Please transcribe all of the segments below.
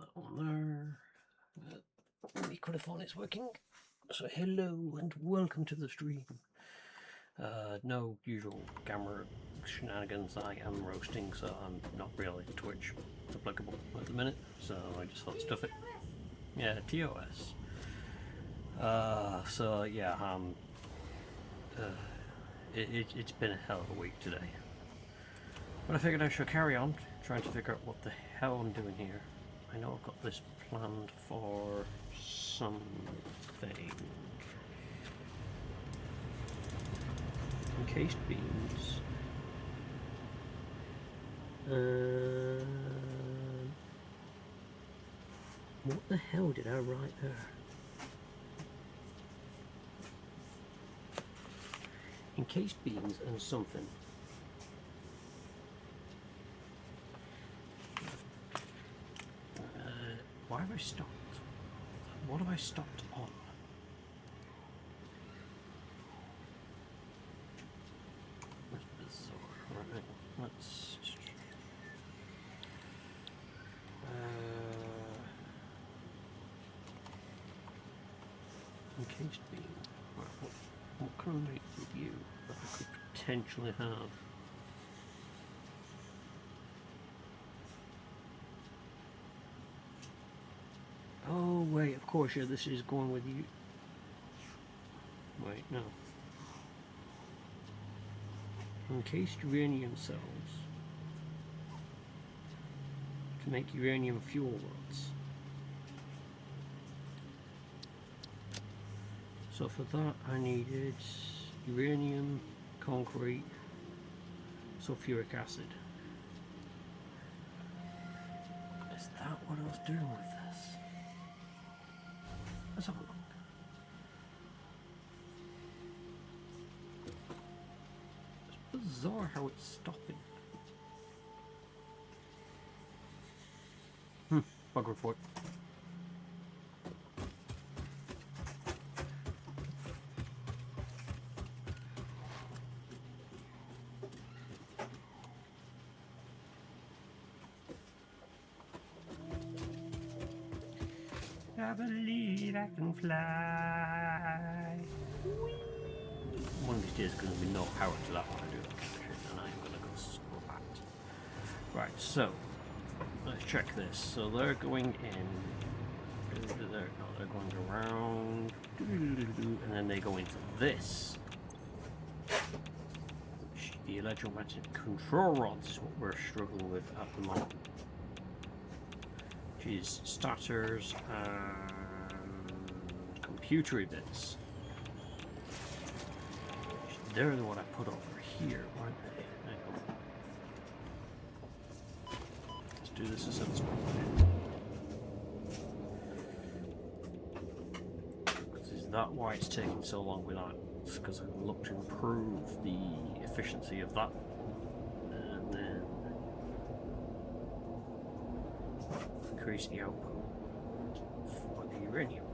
that one there. The microphone is working. So hello and welcome to the stream. No usual camera shenanigans. I am roasting, so I'm not really Twitch applicable at the minute. So I just thought stuff it. Yeah, TOS. So yeah, it's been a hell of a week today. But I figured I should carry on, trying to figure out what the hell I'm doing here. I know I've got this planned for something. Encased beams. What the hell did I write there? Encased beams and something. Why have I stopped? What have I stopped on? That's bizarre. Right, let's... encased beam. Right, what kind of review that I could potentially have? Oh wait, of course, yeah, this is going with you. Wait, no. Encased uranium cells to make uranium fuel rods. So for that I needed uranium, concrete, sulfuric acid. Is that what I was doing with this? Let's have a look. It's bizarre how it's stopping. Bug report. I believe I can fly. Whee! One of these days there's going to be no power to that when I do that kind of shit, and I'm going to go screw that. Right, so let's check this. So they're going in. They're going around, and then they go into this. The electromagnetic control rods is what we're struggling with at the moment. Is starters and computery bits. They're the one I put over here, aren't they? Let's do this as soon as possible. Is that why it's taking so long with that? It's because I can look to improve the efficiency of that. And then increase the output for the uranium.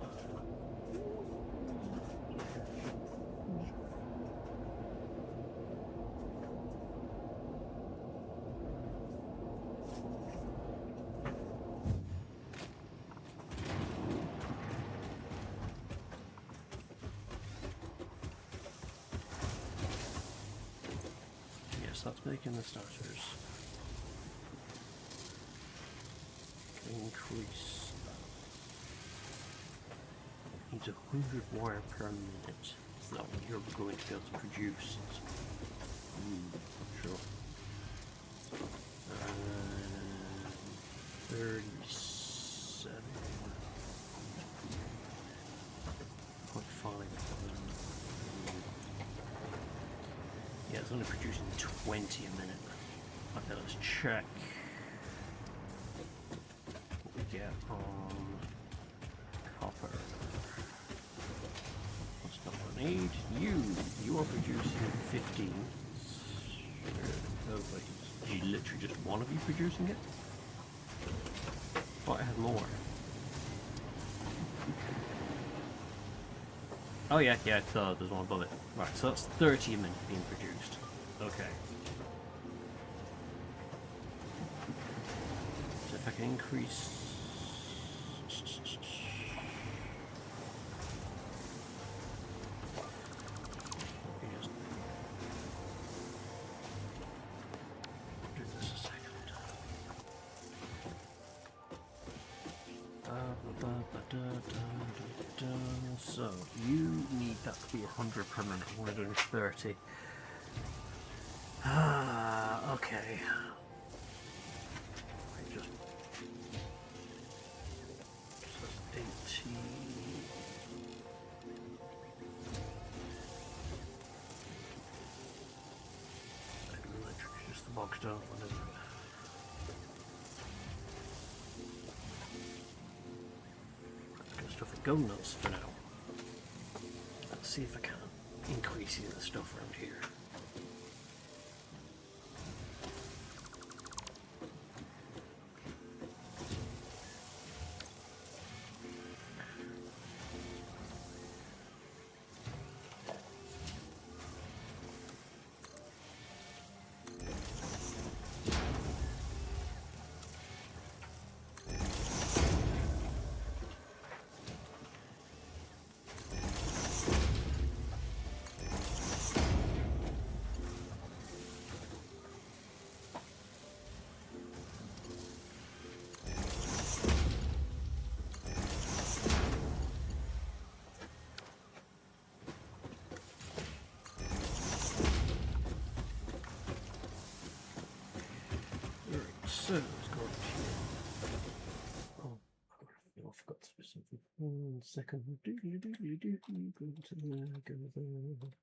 Yes, that's making the starters. Increase. Needs 100 wire per minute. Is that what you're going to be able to produce? Not sure. 37.5. Yeah, it's only producing 20 a minute. Okay, let's check what we get on copper. That's not what I need. You are producing 15. Oh wait, is literally just one of you producing it? Thought I had more. Oh yeah, so there's one above it. Right, so that's 30 a minute being produced. Okay. So if I can increase So you need that to be 100 per minute. We're doing 30. Okay. Just 80. Electric is just the bog stone one, isn't it? Let's get stuff at go nuts for now. Let's see if I can increase the stuff around here. So let's go up here. Oh, I forgot to do something. 1 second. Go to the,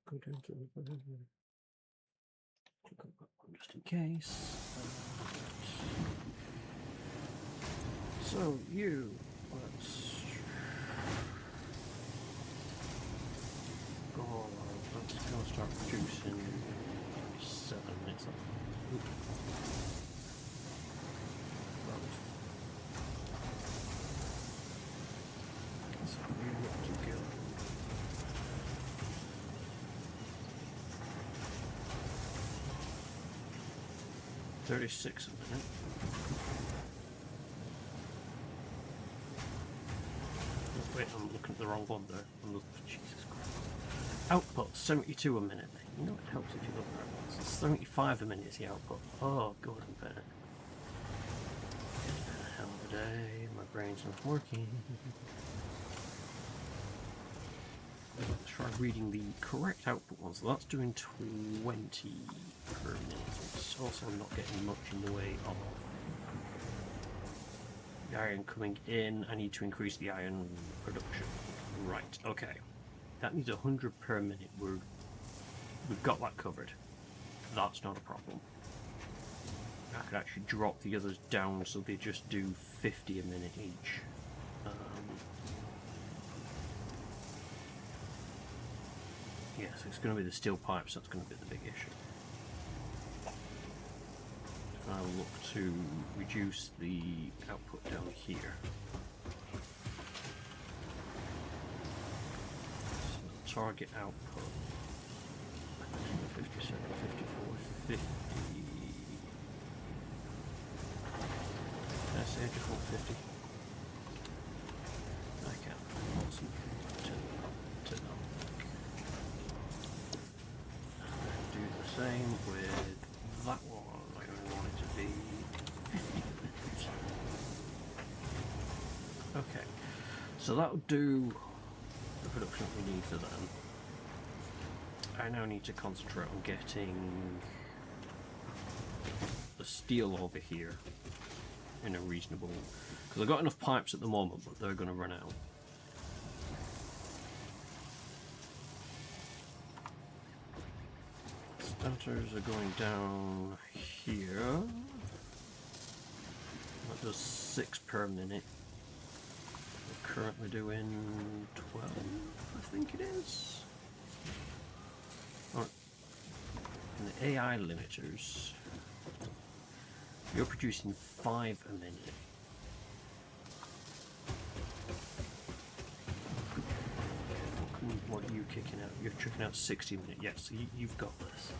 go down to the, click on that one just in case. So let's go. Let's go start producing 7 minutes. So we look to go 36 a minute. Wait, I'm looking at the wrong one there. Jesus Christ. Output 72 a minute. You know it helps if you look at that. 75 a minute is the output. Oh, God, I'm better. It's been a hell of a day. My brain's not working. Let's try reading the correct output one. So that's doing 20 per minute. It's also not getting much in the way of the iron coming in. I need to increase the iron production. Right, okay. That needs 100 per minute. We've got that covered. That's not a problem. I could actually drop the others down so they just do 50 a minute each. Yes, it's going to be the steel pipes that's going to be the big issue. I'll look to reduce the output down here. So target output 57, 54, 50. Can I say 450? I can. Awesome. Turn on. Do the same with that one. I only want it to be 50 minutes. Okay, so that'll do the production we need for them. I now need to concentrate on getting the steel over here in a reasonable, because I've got enough pipes at the moment, but they're going to run out. Starters are going down here. That does 6 per minute. We're currently doing 12, I think it is. Right. And the AI limiters, you're producing 5 a minute. What are you kicking out? You're kicking out 60 minutes. Yes, so you've got this.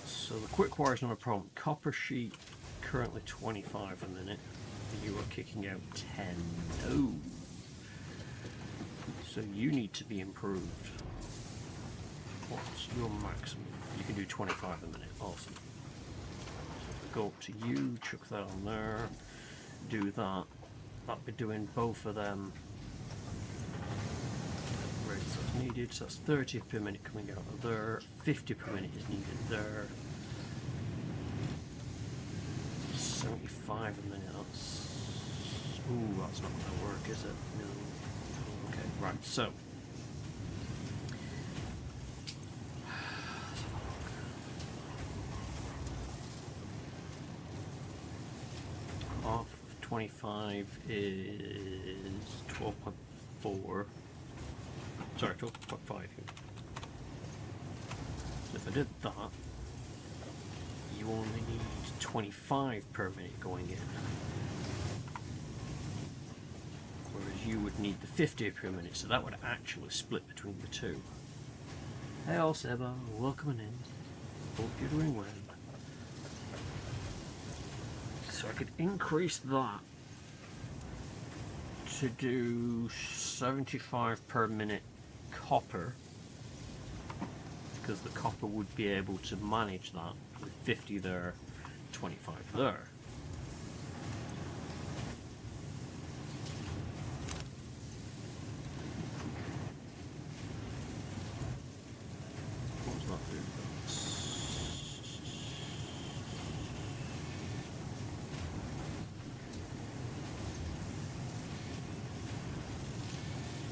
So the quick wire is not a problem. Copper sheet currently 25 a minute. And you are kicking out 10. No. So you need to be improved. What's your maximum? You can do 25 a minute. Awesome. So if we go up to you, chuck that on there, do that. That'll be doing both of them rates as needed. So that's 30 per minute coming out of there, 50 per minute is needed there, 75 a minute. That's not going to work, is it? No. Okay, right. So. Off 25 is 12.4. Sorry, 12.5 here. So if I did that, you only need 25 per minute going in. Whereas you would need the 50 per minute, so that would actually split between the two. Hey all Seba, welcome in. Hope you're doing well. So I could increase that to do 75 per minute copper, because the copper would be able to manage that with 50 there, 25 there. What does that do?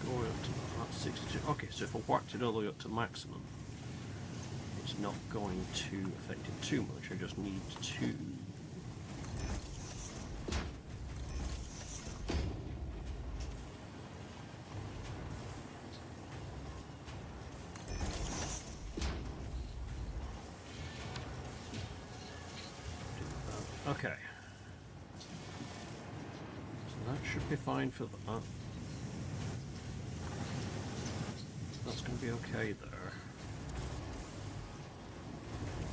Going up to that 62. Okay, so if I whacked it all the way up to maximum, it's not going to affect it too much. I just need to okay. So that should be fine for that. That's going to be okay there.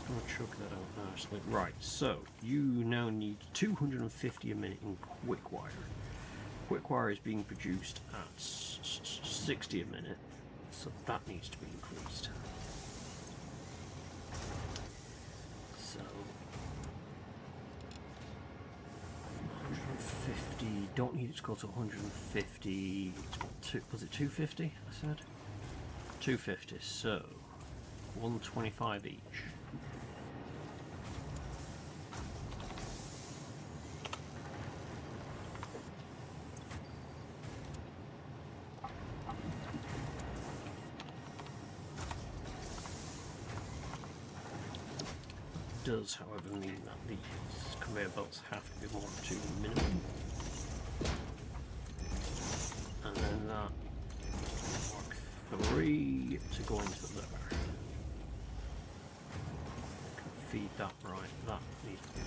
I'm going to choke that out nicely. Right, so you now need 250 a minute in quick wire. Quick wire is being produced at 60 a minute, so that needs to be increased. So 150, don't need it to go to 150, was it 250 I said? 250, so 125 each. Does, however, mean that these conveyor belts have to be more to minimum, and then that mark 3 to go into there. Feed that right. That needs to be.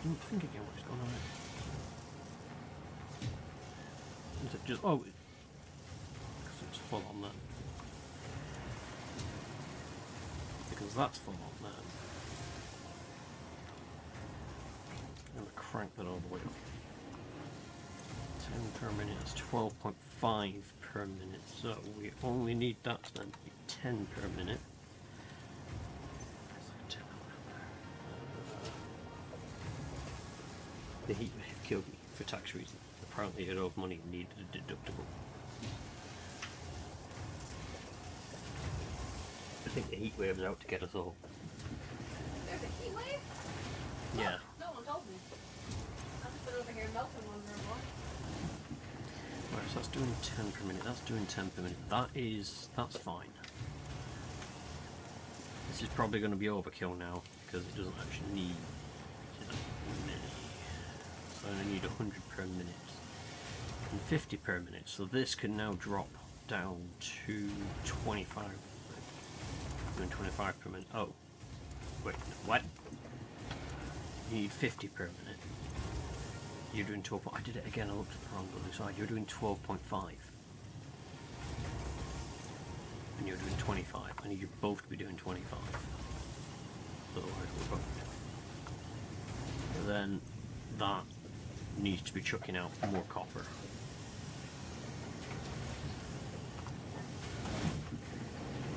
I'm thinking again what's going on there. Is it just, oh, because it's full on then. Because that's full on then. I'm going to crank that all the way up. 10 per minute, that's 12.5 per minute, so we only need that to then be 10 per minute. The heat wave killed me for tax reasons. Apparently it owed money and needed a deductible. I think the heat wave is out to get us all. There's a heat wave? Yeah. No one told me. I've just been over here melting wondering why. Right, so that's doing 10 per minute, that's doing 10 per minute. That's fine. This is probably going to be overkill now, because it doesn't actually need many. So I only need 100 per minute and 50 per minute. So this can now drop down to 25. Doing 25 per minute. Oh, wait, no, what? You need 50 per minute. You're doing 12. I did it again. I looked at the wrong other side. You're doing 12.5, and you're doing 25. I need you both to be doing 25. Otherwise, we're both. Then that needs to be chucking out more copper.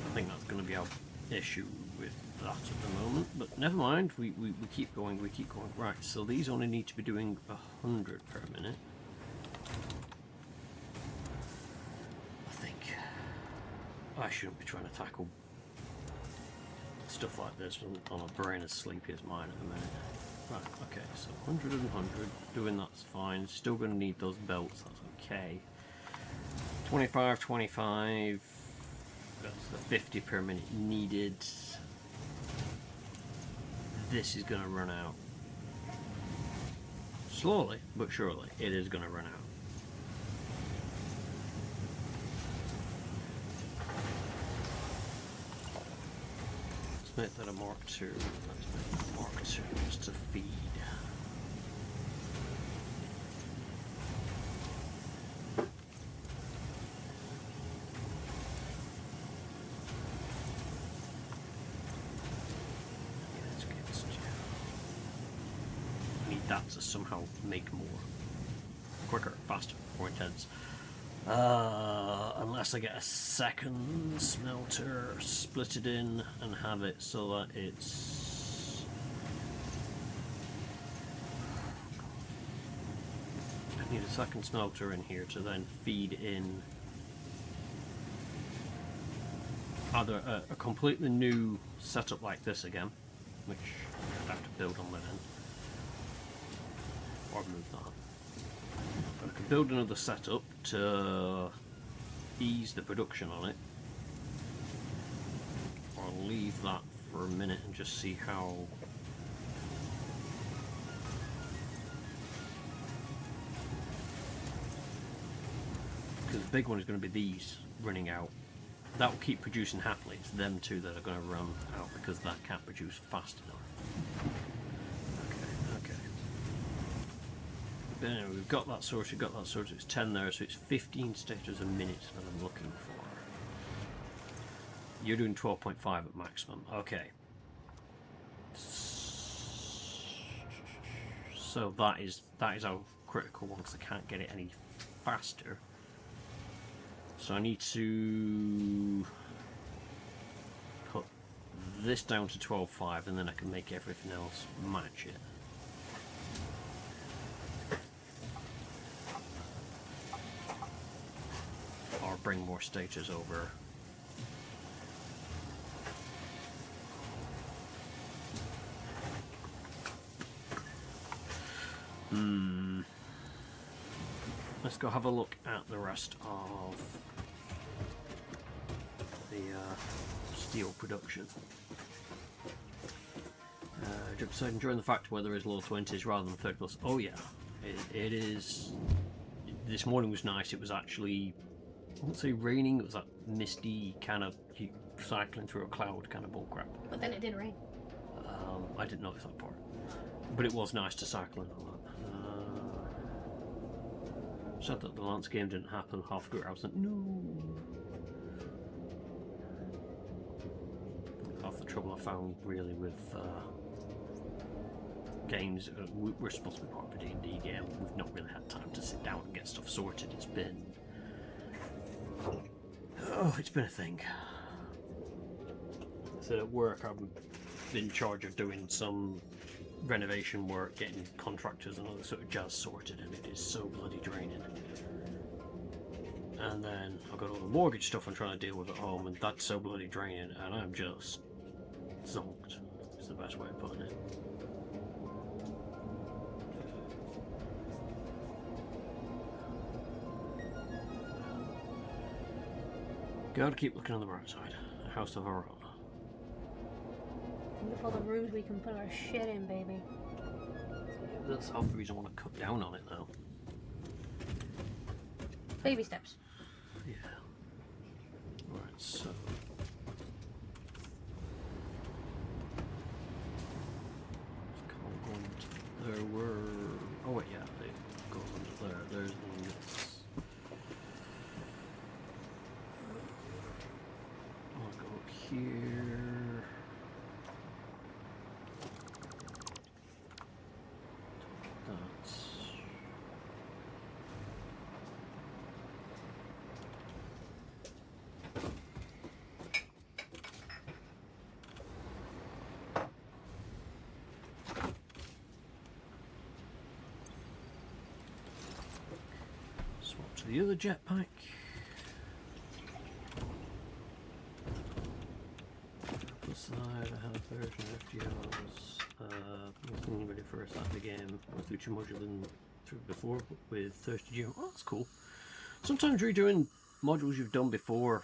I think that's going to be our issue with that at the moment, but never mind, we keep going, we keep going. Right, so these only need to be doing 100 per minute. I think I shouldn't be trying to tackle stuff like this on a brain as sleepy as mine at the minute. Right, okay, so 100 and 100, doing that's fine. Still going to need those belts, that's okay. 25, 25, that's the 50 per minute needed. This is going to run out. Slowly, but surely, it is going to run out. Let's make that a Mark II. Let's make that a Mark II just to feed. That to somehow make more quicker, faster, more intense. Unless I get a second smelter, split it in and have it so that it's... I need a second smelter in here to then feed in either a completely new setup like this again, which I have to build on that end. Or move that. But I can build another setup to ease the production on it, or leave that for a minute and just see how. Because the big one is going to be these running out. That will keep producing happily. It's them two that are going to run out because that can't produce fast enough. Anyway, we've got that sorted, it's 10 there, so it's 15 stages a minute that I'm looking for. You're doing 12.5 at maximum, okay. So that is our critical one, because I can't get it any faster. So I need to put this down to 12.5 and then I can make everything else match it. Bring more stages over. Let's go have a look at the rest of the steel production. So enjoying the fact weather is low 20s rather than 30 plus. Oh yeah, it is. This morning was nice. It was actually, I wouldn't say raining, it was that misty kind of cycling through a cloud kind of bullcrap. But then it did rain. I didn't notice that part. But it was nice to cycle in on that. Said that the Lance game didn't happen half through it. I was like, no. Half the trouble I found really with games, we're supposed to be part of a D&D game. We've not really had time to sit down and get stuff sorted. It's been a thing. So at work I'm in charge of doing some renovation work, getting contractors and other sort of jazz sorted, and it is so bloody draining. And then I've got all the mortgage stuff I'm trying to deal with at home, and that's so bloody draining, and I'm just zonked, is the best way of putting it. Gotta keep looking on the bright side. A house of our own. Think of all the rooms we can put our shit in, baby. That's half the reason I want to cut down on it now. Baby steps. Yeah. Right, so. There were. Oh, wait, yeah, they go under there. There's one that's. I'll go up here. That's. Swap to the other jetpack. Side, I have a version of FGOs. Nothing ready for a Saturday game. Went through 2 modules through before with Thirsty Geo. Oh, that's cool. Sometimes redoing modules you've done before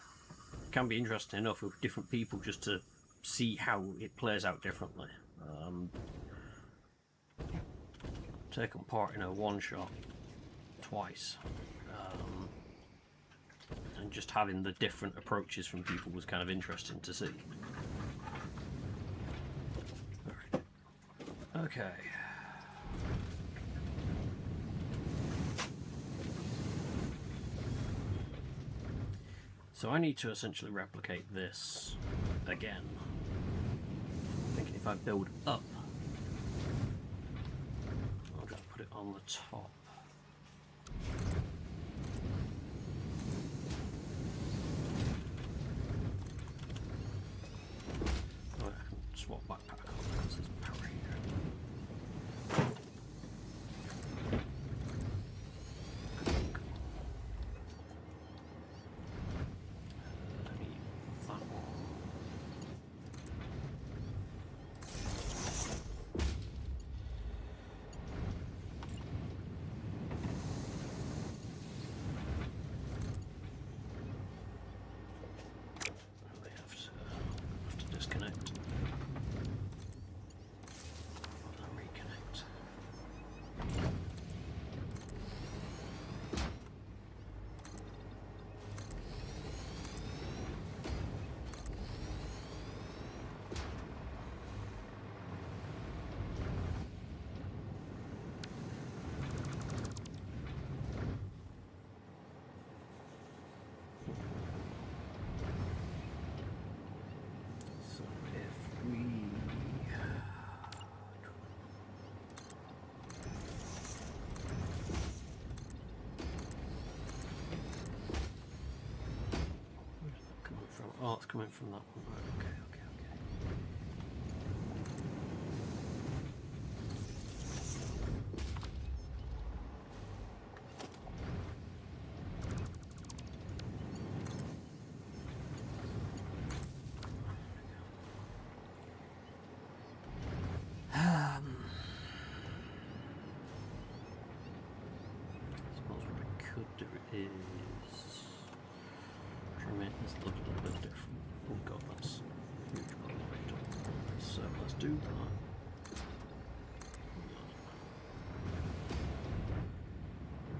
can be interesting enough with different people just to see how it plays out differently. Taken part in a one-shot twice. And just having the different approaches from people was kind of interesting to see. Okay. So I need to essentially replicate this again. I'm thinking if I build up, I'll just put it on the top. Oh, I can swap backpack on because there's power here. Disconnect. And reconnect. So if we where's that coming from? Oh, it's coming from that one. Right, okay. Suppose what I could do is try and make this look a little bit different. Oh god, that's huge by the way. So let's do that.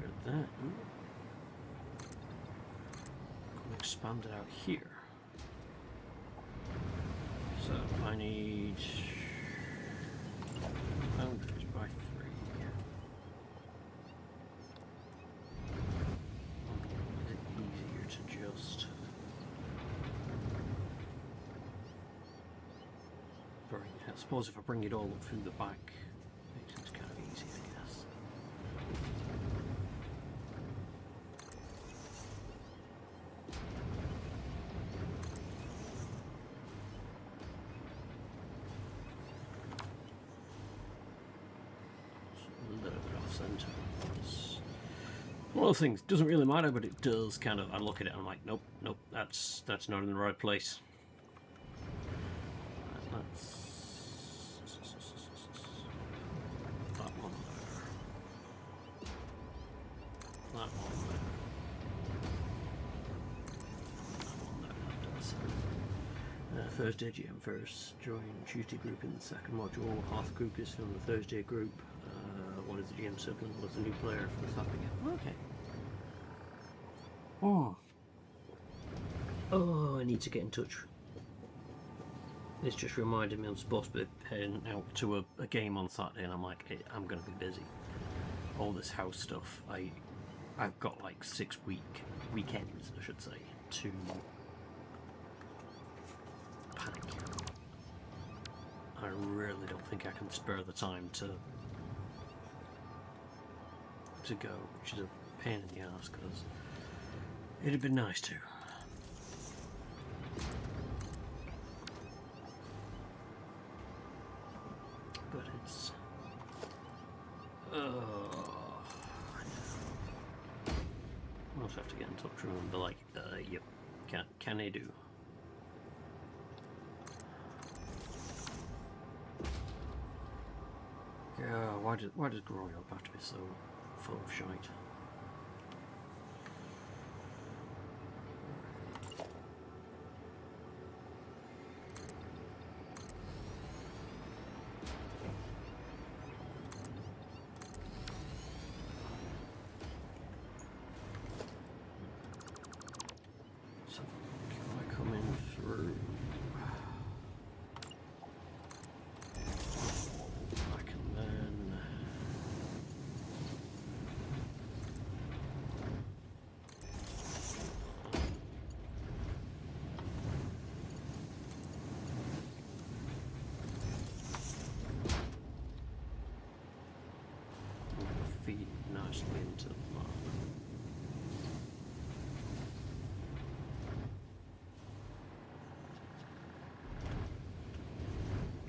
Rid of that. Expand it out here. So I need boundaries by 3. Is it easier to just bring it? I suppose if I bring it all up through the back, makes it kind of easy, I guess. Center. One of the things doesn't really matter, but it does kind of. I look at it and I'm like, nope, that's not in the right place. That's that one there. That one there. That one there. That does. Thursday GM first. Join Tuesday group in the second module. Half the group is from the Thursday group. One is the GM circle, one is the new player for the Saturday game. Okay. Oh, I need to get in touch. This just reminded me I'm supposed to be heading out to a game on Saturday, and I'm like, I'm going to be busy. All this house stuff. I've got like 6 weekends, I should say, to pack. I really don't think I can spare the time to go, which is a pain in the ass because it'd have been nice to. Yep. Can I do? Yeah, why does growing up have to be so full of shite? So if I come in through, I can then feed nicely into the map.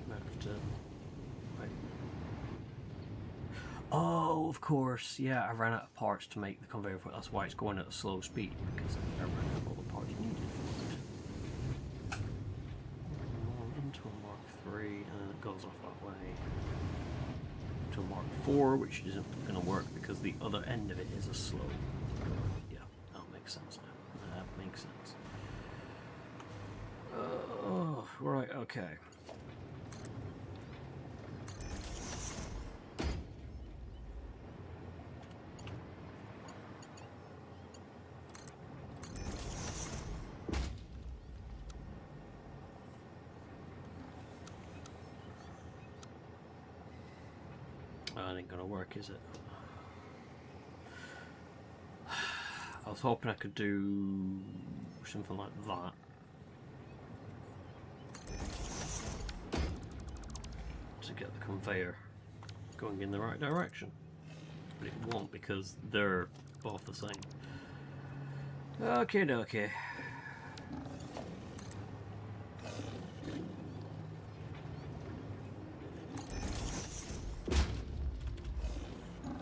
Might have to wait. Oh, of course, yeah, I ran out of parts to make the conveyor foot. That's why it's going at a slow speed, because I ran out of all the parts needed for it. Into a Mark 3, and then it goes off that way. To a Mark 4, which isn't going to work because the other end of it is a slow. Yeah, that makes sense now. That makes sense. Oh, right, okay. That ain't gonna work, is it? I was hoping I could do something like that. To get the conveyor going in the right direction. But it won't because they're both the same. Okay, okay.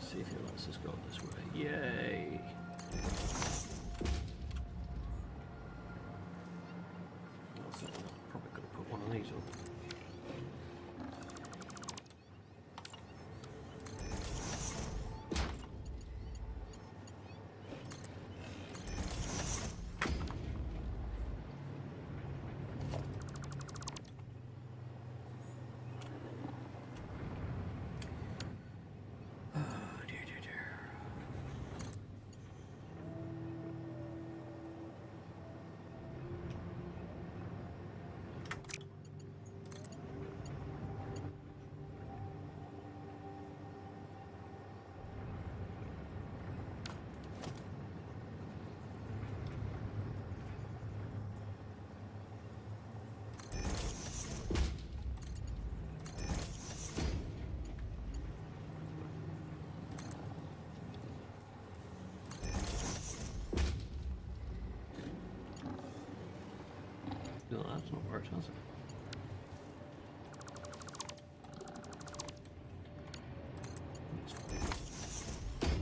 See if he lets us go this way. Yay! I think I'm probably going to put one of these up. No, that's not worked, has it?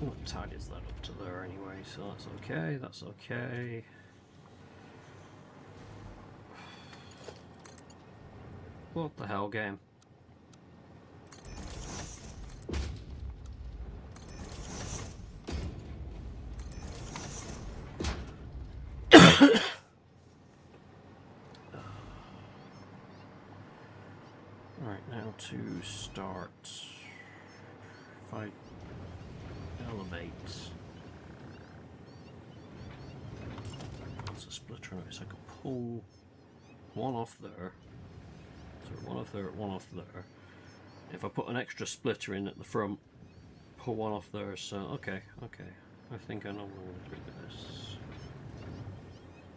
What tide is that up to there anyway, so that's okay, that's okay. What the hell, game? Right, now to start. If I elevate. That's a splitter in it, so I can pull one off there. So one off there, one off there. If I put an extra splitter in at the front, pull one off there, so okay. I think I know what I'm going to do with this.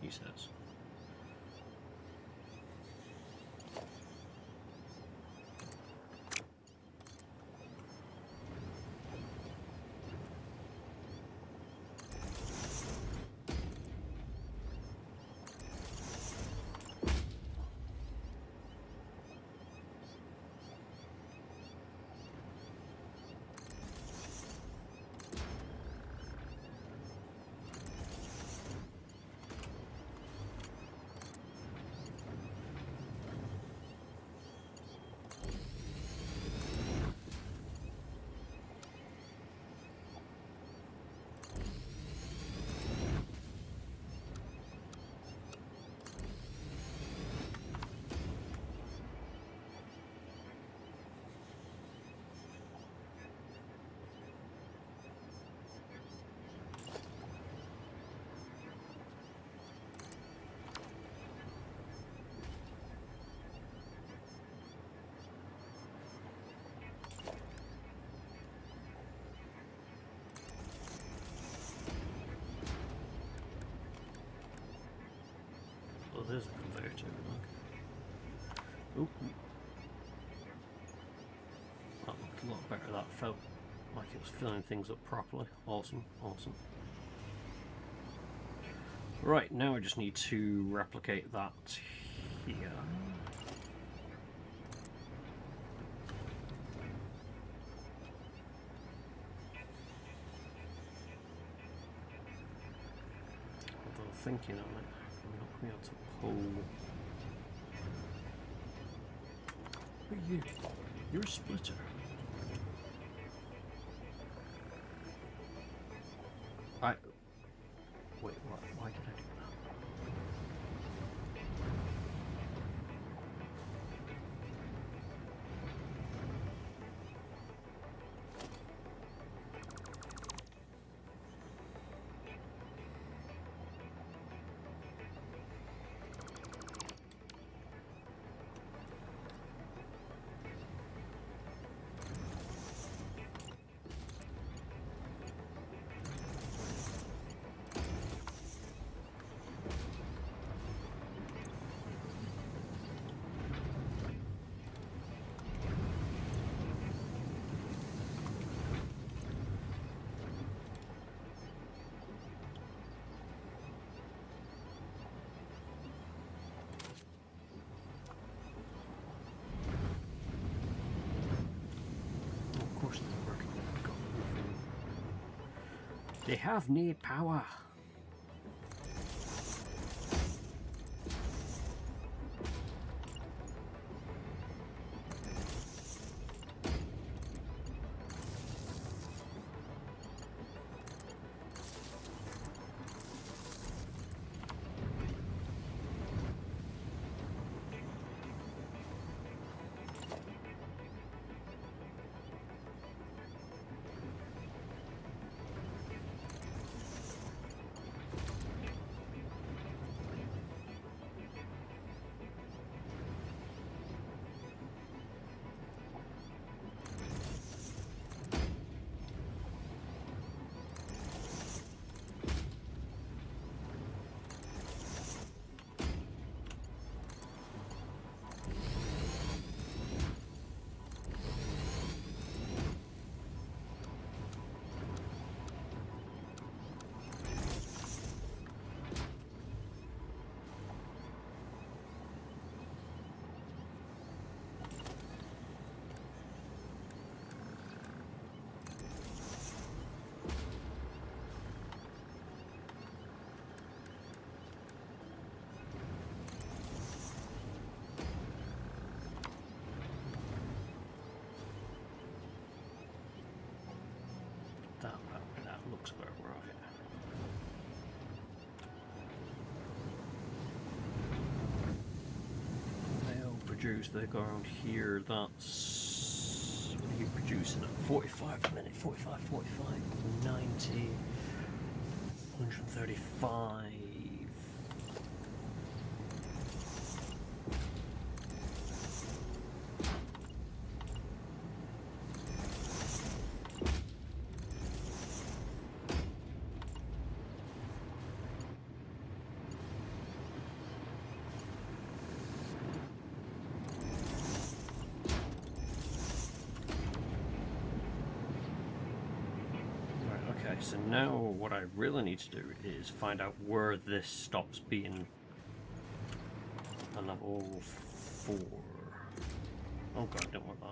He says. So there's a conveyor. Ooh. That looked a lot better. That felt like it was filling things up properly. Awesome, awesome. Right, now I just need to replicate that here. Although thinking on it, I'm not going to be able to pull. Who are you? You're a splitter. Wait, what? Why did I do that? Of course they're working. They've got nothing. They have need power. That looks about right. They'll produce, they go around here, that's, what are you producing at? 45 a minute, 45, 90, 135. Okay, so now what I really need to do is find out where this stops being a level 4. Oh god, I don't want that.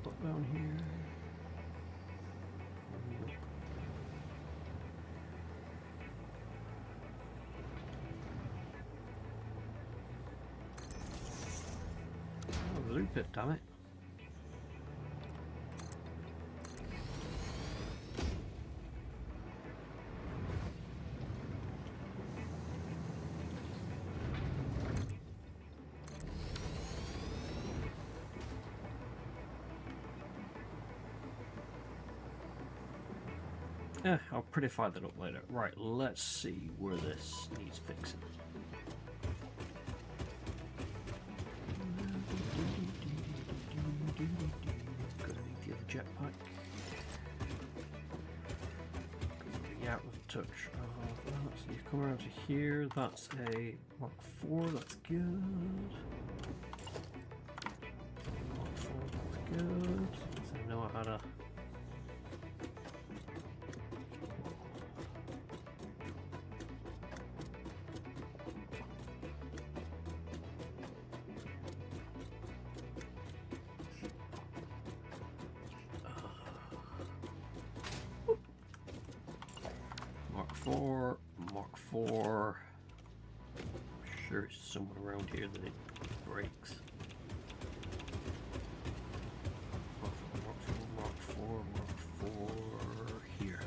Put down here. Nope. Oh, zoo pit, damn it. Yeah, I'll prettify that up later. Right, let's see where this needs fixing. Gonna need the other jetpack. Be out of touch of that. So you come around to here. That's a Mark 4. That's good. Mark 4. That's good. So I know how to. Mark 4. I'm sure it's somewhere around here that it breaks. Mark 4 here.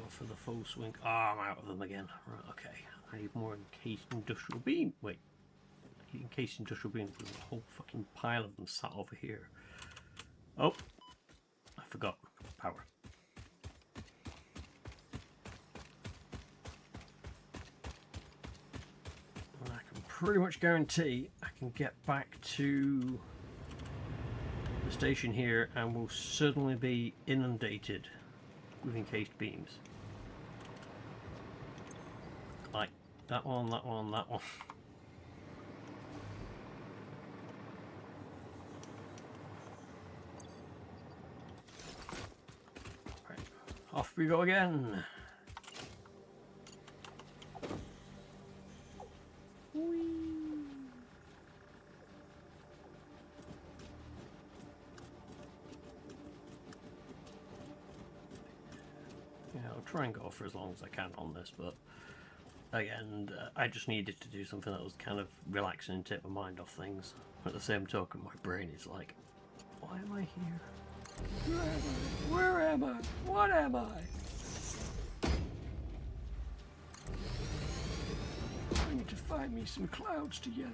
For the full swing. Ah, I'm out of them again. Right, okay. I need more encased industrial beam. Wait. Encased industrial beams. There's a whole fucking pile of them sat over here. Oh. I forgot. Power. And I can pretty much guarantee I can get back to the station here and will suddenly be inundated with encased beams. Like that one, that one, that one. Right, off we go again. Whee. Yeah, I'll try and go for as long as I can on this, but again, I just needed to do something that was kind of relaxing and take my mind off things. At the same token, my brain is like, why am I here? Where am I? Where am I? What am I? I need to find me some clouds together.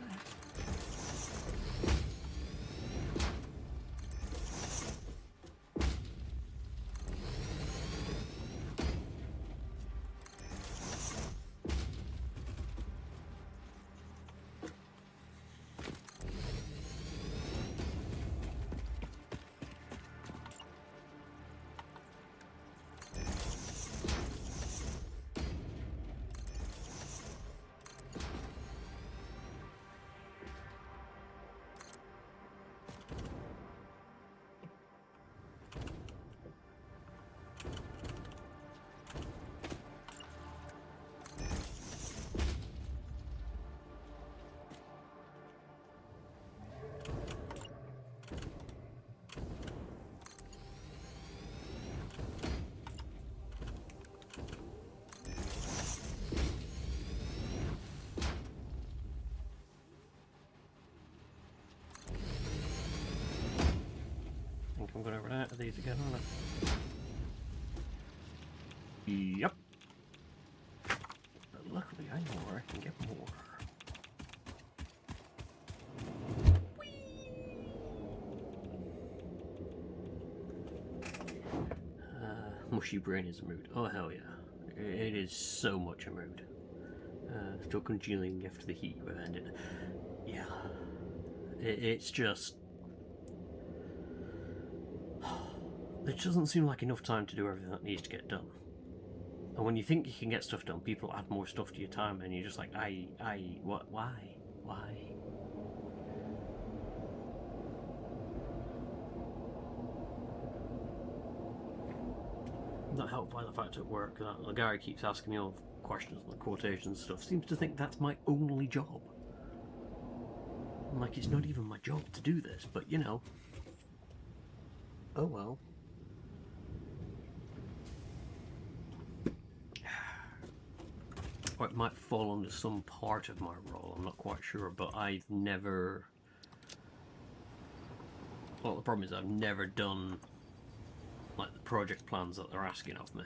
going to run out of these again, aren't I? Yep. But luckily I know where I can get more. Mushy brain is a mood. Oh hell yeah. It is so much a mood. Still congealing after the heat we've ended. Yeah. It's just... There doesn't seem like enough time to do everything that needs to get done. And when you think you can get stuff done, people add more stuff to your time and you're just like, what, why? Not helped by the fact at work that the guy keeps asking me all questions and the quotations and stuff seems to think that's my only job. I'm like, it's not even my job to do this, but you know. Oh well. Or it might fall under some part of my role, I'm not quite sure, but I've never... Well, the problem is I've never done like the project plans that they're asking of me.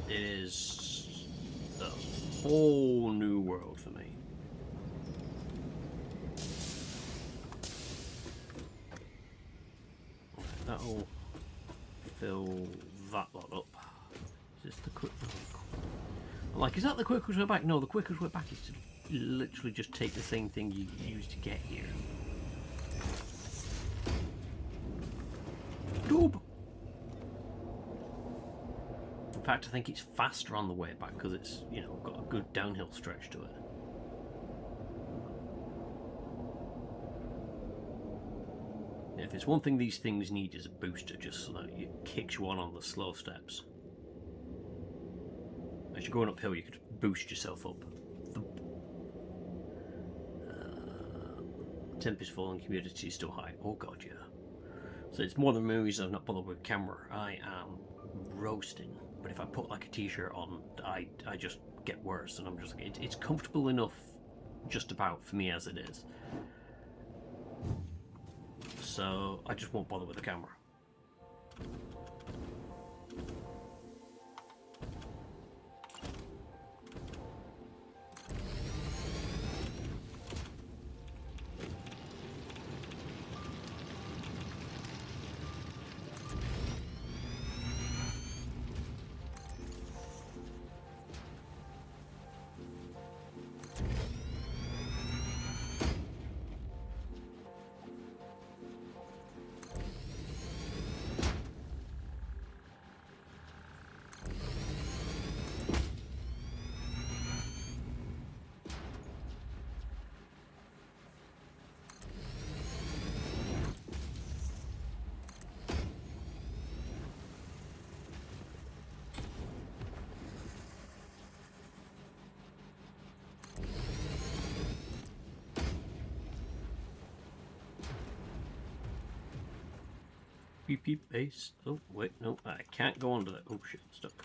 It is a whole new world for me. That'll fill that lot up. Is this the quick... Like, is that the quickest way back? No, the quickest way back is to literally just take the same thing you used to get here. Doob! In fact, I think it's faster on the way back because it's, you know, got a good downhill stretch to it. If there's one thing these things need is a booster, just so that it kicks you on the slow steps. As you're going uphill, you could boost yourself up. Temp is falling, humidity is still high. Oh god, yeah. So it's more than movies. I'm not bothered with camera. I am roasting. But if I put like a t-shirt on, I just get worse, and I'm just like, it's comfortable enough, just about for me as it is. So I just won't bother with the camera. Beep beep base. Oh wait, no, I can't go under that. Oh shit, stuck.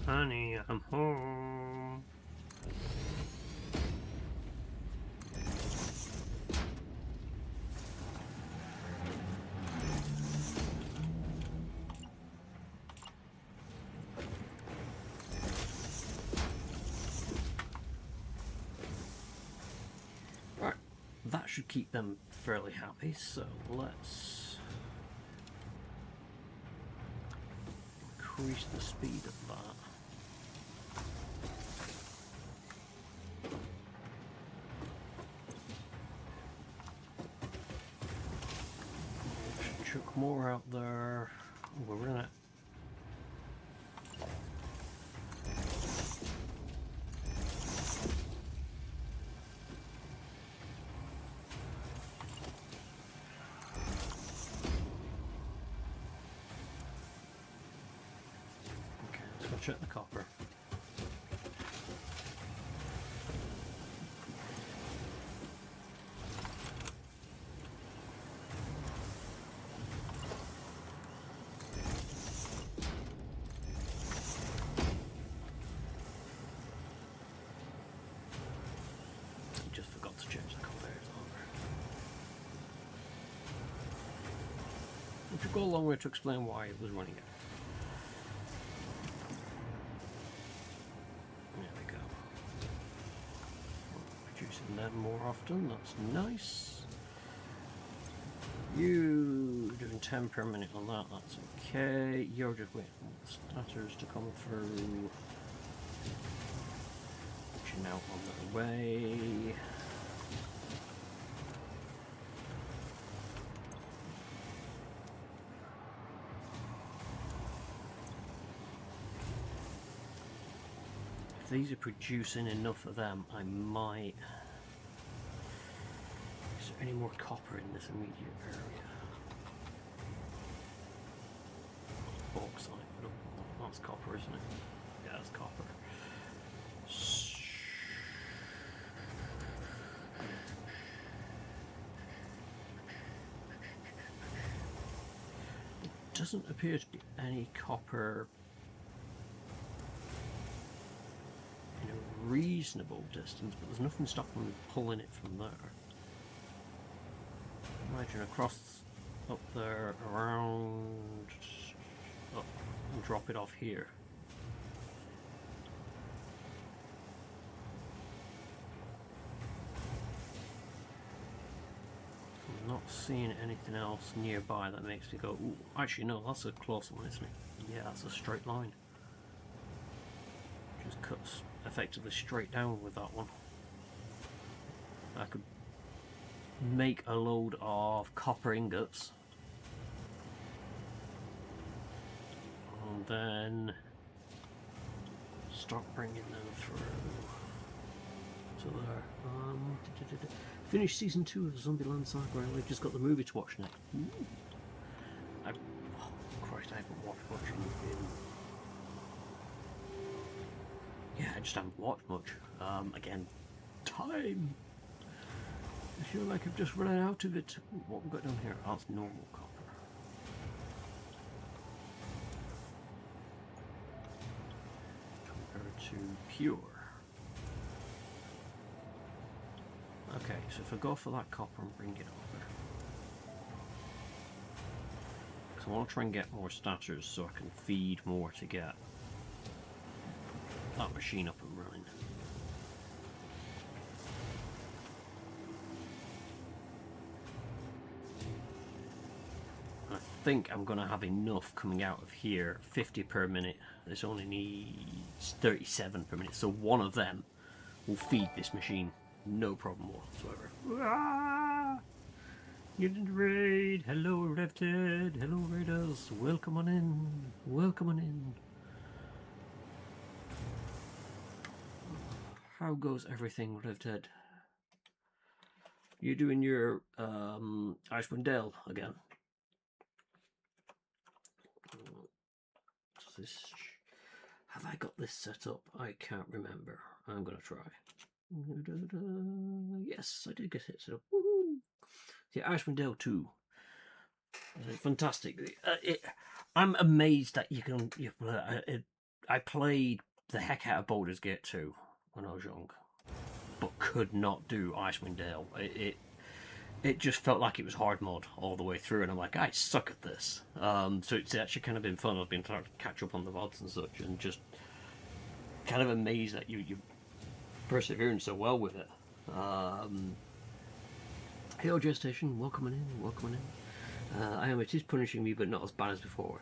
Honey, I'm home. Right, that should keep them fairly happy, so let's increase the speed of that. Chuck more out there. We're in it. Check the copper. go a long way to explain why it was running out. There we go. Producing them more often, that's nice. You doing 10 per minute on that, that's okay. You're just waiting for the starters to come through. Which are now on their way. If these are producing enough of them, I might... Is there any more copper in this immediate area? Bauxite. Oh, that's copper, isn't it? Yeah, that's copper. There doesn't appear to be any copper in a reasonable distance, but there's nothing stopping me pulling it from there. Imagine across up there, around, up, and drop it off here. I'm not seeing anything else nearby that makes me go, ooh, actually no, that's a close one, isn't it? Yeah, that's a straight line. Just cuts effectively straight down with that one. I could make a load of copper ingots and then start bringing them through to there. Finish season 2 of Zombieland Saga. We've just got the movie to watch next. Oh Christ, I haven't watched much yeah, I just haven't watched much. Again, time. I feel like I've just run out of it. What we've got down here? Oh, it's normal copper. Compared to pure. Okay, so if I go for that copper and bring it over. Because I want to try and get more starters so I can feed more to get that machine up and running. I think I'm going to have enough coming out of here, 50 per minute. This only needs 37 per minute, so one of them will feed this machine, no problem whatsoever. Ah! You're in the raid. Hello, Revted. Hello, Raiders. Welcome on in. Welcome on in. How goes everything, Revted? You doing your Icewind Dale again? Have I got this set up? I can't remember. I'm gonna try. Yes, I did get it set up. Woohoo! Yeah, Icewind Dale 2. Fantastic. I'm amazed that you can. I played the heck out of Baldur's Gate 2 when I was young, but could not do Icewind Dale. It just felt like it was hard mod all the way through, and I'm like, I suck at this. So it's actually kind of been fun. I've been trying to catch up on the VODs and such, and just kind of amazed that you're persevering so well with it. Hello, Gestation. Welcome on in. Welcome on in. It is punishing me, but not as bad as before.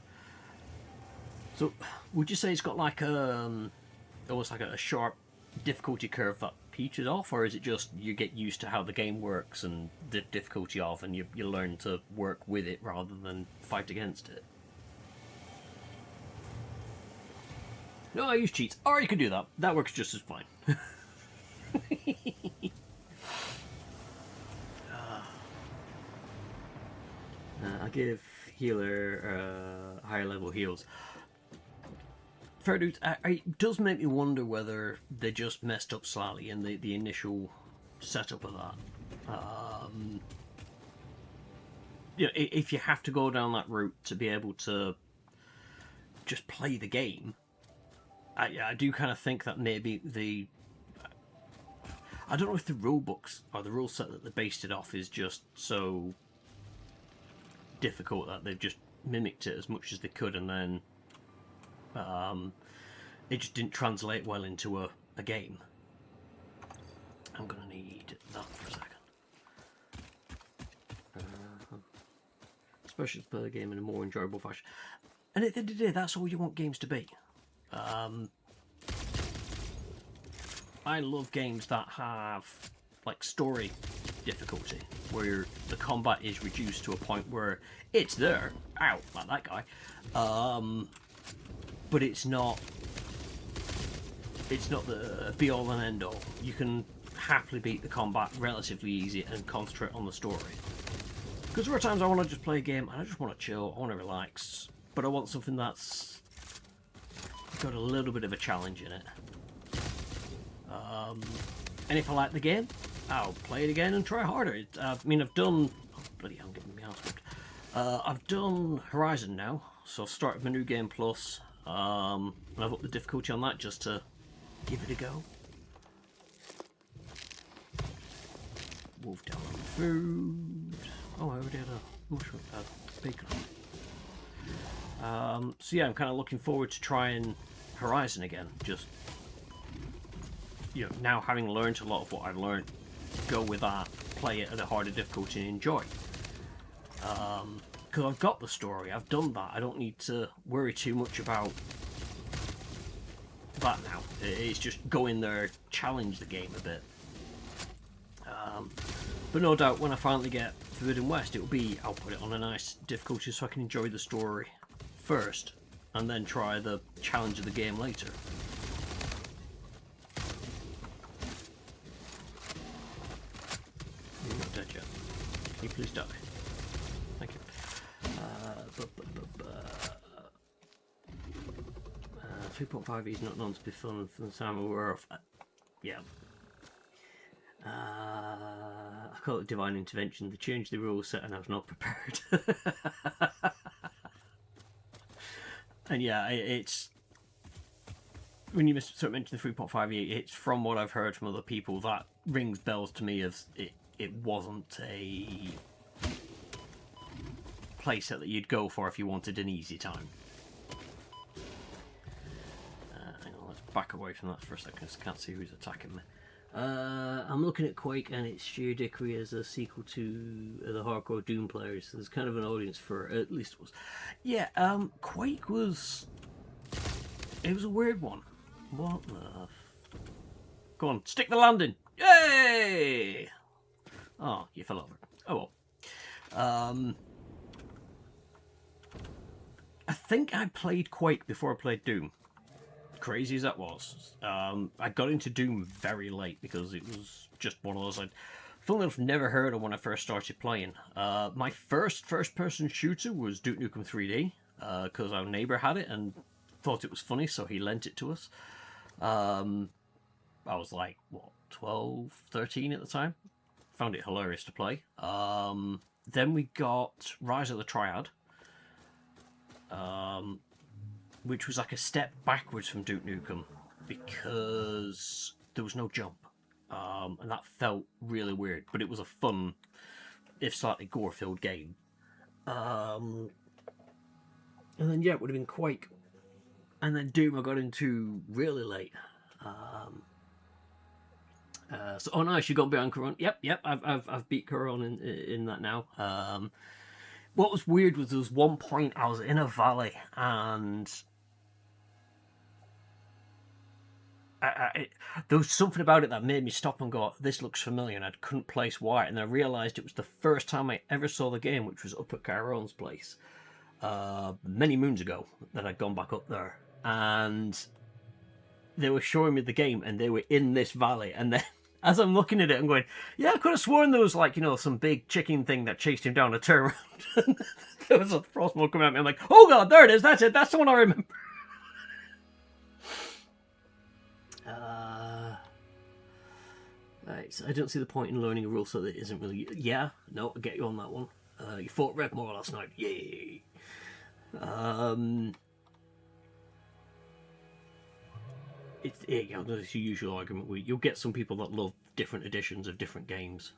So, would you say it's got like almost like a sharp difficulty curve that peaches off, or is it just you get used to how the game works and the difficulty of, and you learn to work with it rather than fight against it? No, I use cheats. Or you can do that. That works just as fine. I give healer higher level heals. Fair dudes, it does make me wonder whether they just messed up slightly in the initial setup of that. If you have to go down that route to be able to just play the game, I do kind of think that maybe I don't know if the rule books or the rule set that they based it off is just so difficult that they've just mimicked it as much as they could, and then it just didn't translate well into a game. I'm gonna need that for a second. Especially to play the game in a more enjoyable fashion. And at the end of the day, that's all you want games to be. I love games that have like story difficulty, where the combat is reduced to a point where it's there, ow, like that guy, but it's not the be all and end all. You can happily beat the combat relatively easy and concentrate on the story. Because there are times I want to just play a game and I just want to chill, I want to relax, but I want something that's got a little bit of a challenge in it. And if I like the game, I'll play it again and try harder. I mean, I've done... Oh, bloody hell, I'm getting my house booked. I've done Horizon now, so I've started my new game plus, and I've upped the difficulty on that just to give it a go. Wolf down on food. Oh, I already had a mushroom, bacon. So yeah, I'm kind of looking forward to trying Horizon again. Just, you know, now having learned a lot of what I've learned, go with that, play it at a harder difficulty and enjoy. Because I've got the story, I've done that. I don't need to worry too much about that now. It's just go in there, challenge the game a bit. But no doubt when I finally get Forbidden West, it'll be, I'll put it on a nice difficulty so I can enjoy the story first, and then try the challenge of the game later. You're not dead yet. Can you please die? Thank you. 3.5 is not known to be fun from the time we were off. Yeah. I call it divine intervention. They changed the rule set and I was not prepared. And yeah, it's... When you sort of mention the 3.5e, it's from what I've heard from other people, that rings bells to me as it wasn't a playset that you'd go for if you wanted an easy time. Hang on, let's back away from that for a second because I can't see who's attacking me. I'm looking at Quake and it's Sheer Dickery as a sequel to the hardcore Doom players. So there's kind of an audience for it, at least it was. Yeah, Quake was... It was a weird one. What the... Go on, stick the landing! Yay! Oh, you fell over. Oh well. I think I played Quake before I played Doom. Crazy as that was. I got into Doom very late because it was just one of those I'd funnily enough never heard of when I first started playing. My first-person shooter was Duke Nukem 3D because our neighbour had it and thought it was funny, so he lent it to us. I was like, what, 12, 13 at the time? Found it hilarious to play. Then we got Rise of the Triad. Which was like a step backwards from Duke Nukem because there was no jump, and that felt really weird. But it was a fun, if slightly gore-filled game. And then yeah, it would have been Quake, and then Doom I got into really late. So oh nice, you got behind Coron. Yep, I've beat Coron in that now. What was weird was there was one point I was in a valley and. There was something about it that made me stop and go, this looks familiar, and I couldn't place why. And I realised it was the first time I ever saw the game, which was up at Kyron's place many moons ago, that I'd gone back up there. And they were showing me the game, and they were in this valley. And then, as I'm looking at it, I'm going, yeah, I could have sworn there was, like, you know, some big chicken thing that chased him down a turnaround. There was a frostmoke coming at me. I'm like, oh god, there it is, that's it, that's the one I remember. Right, so I don't see the point in learning a rule so that isn't really... Yeah, no, I'll get you on that one. You fought Redmore last night, yay! You know, there's your usual argument where you'll get some people that love different editions of different games.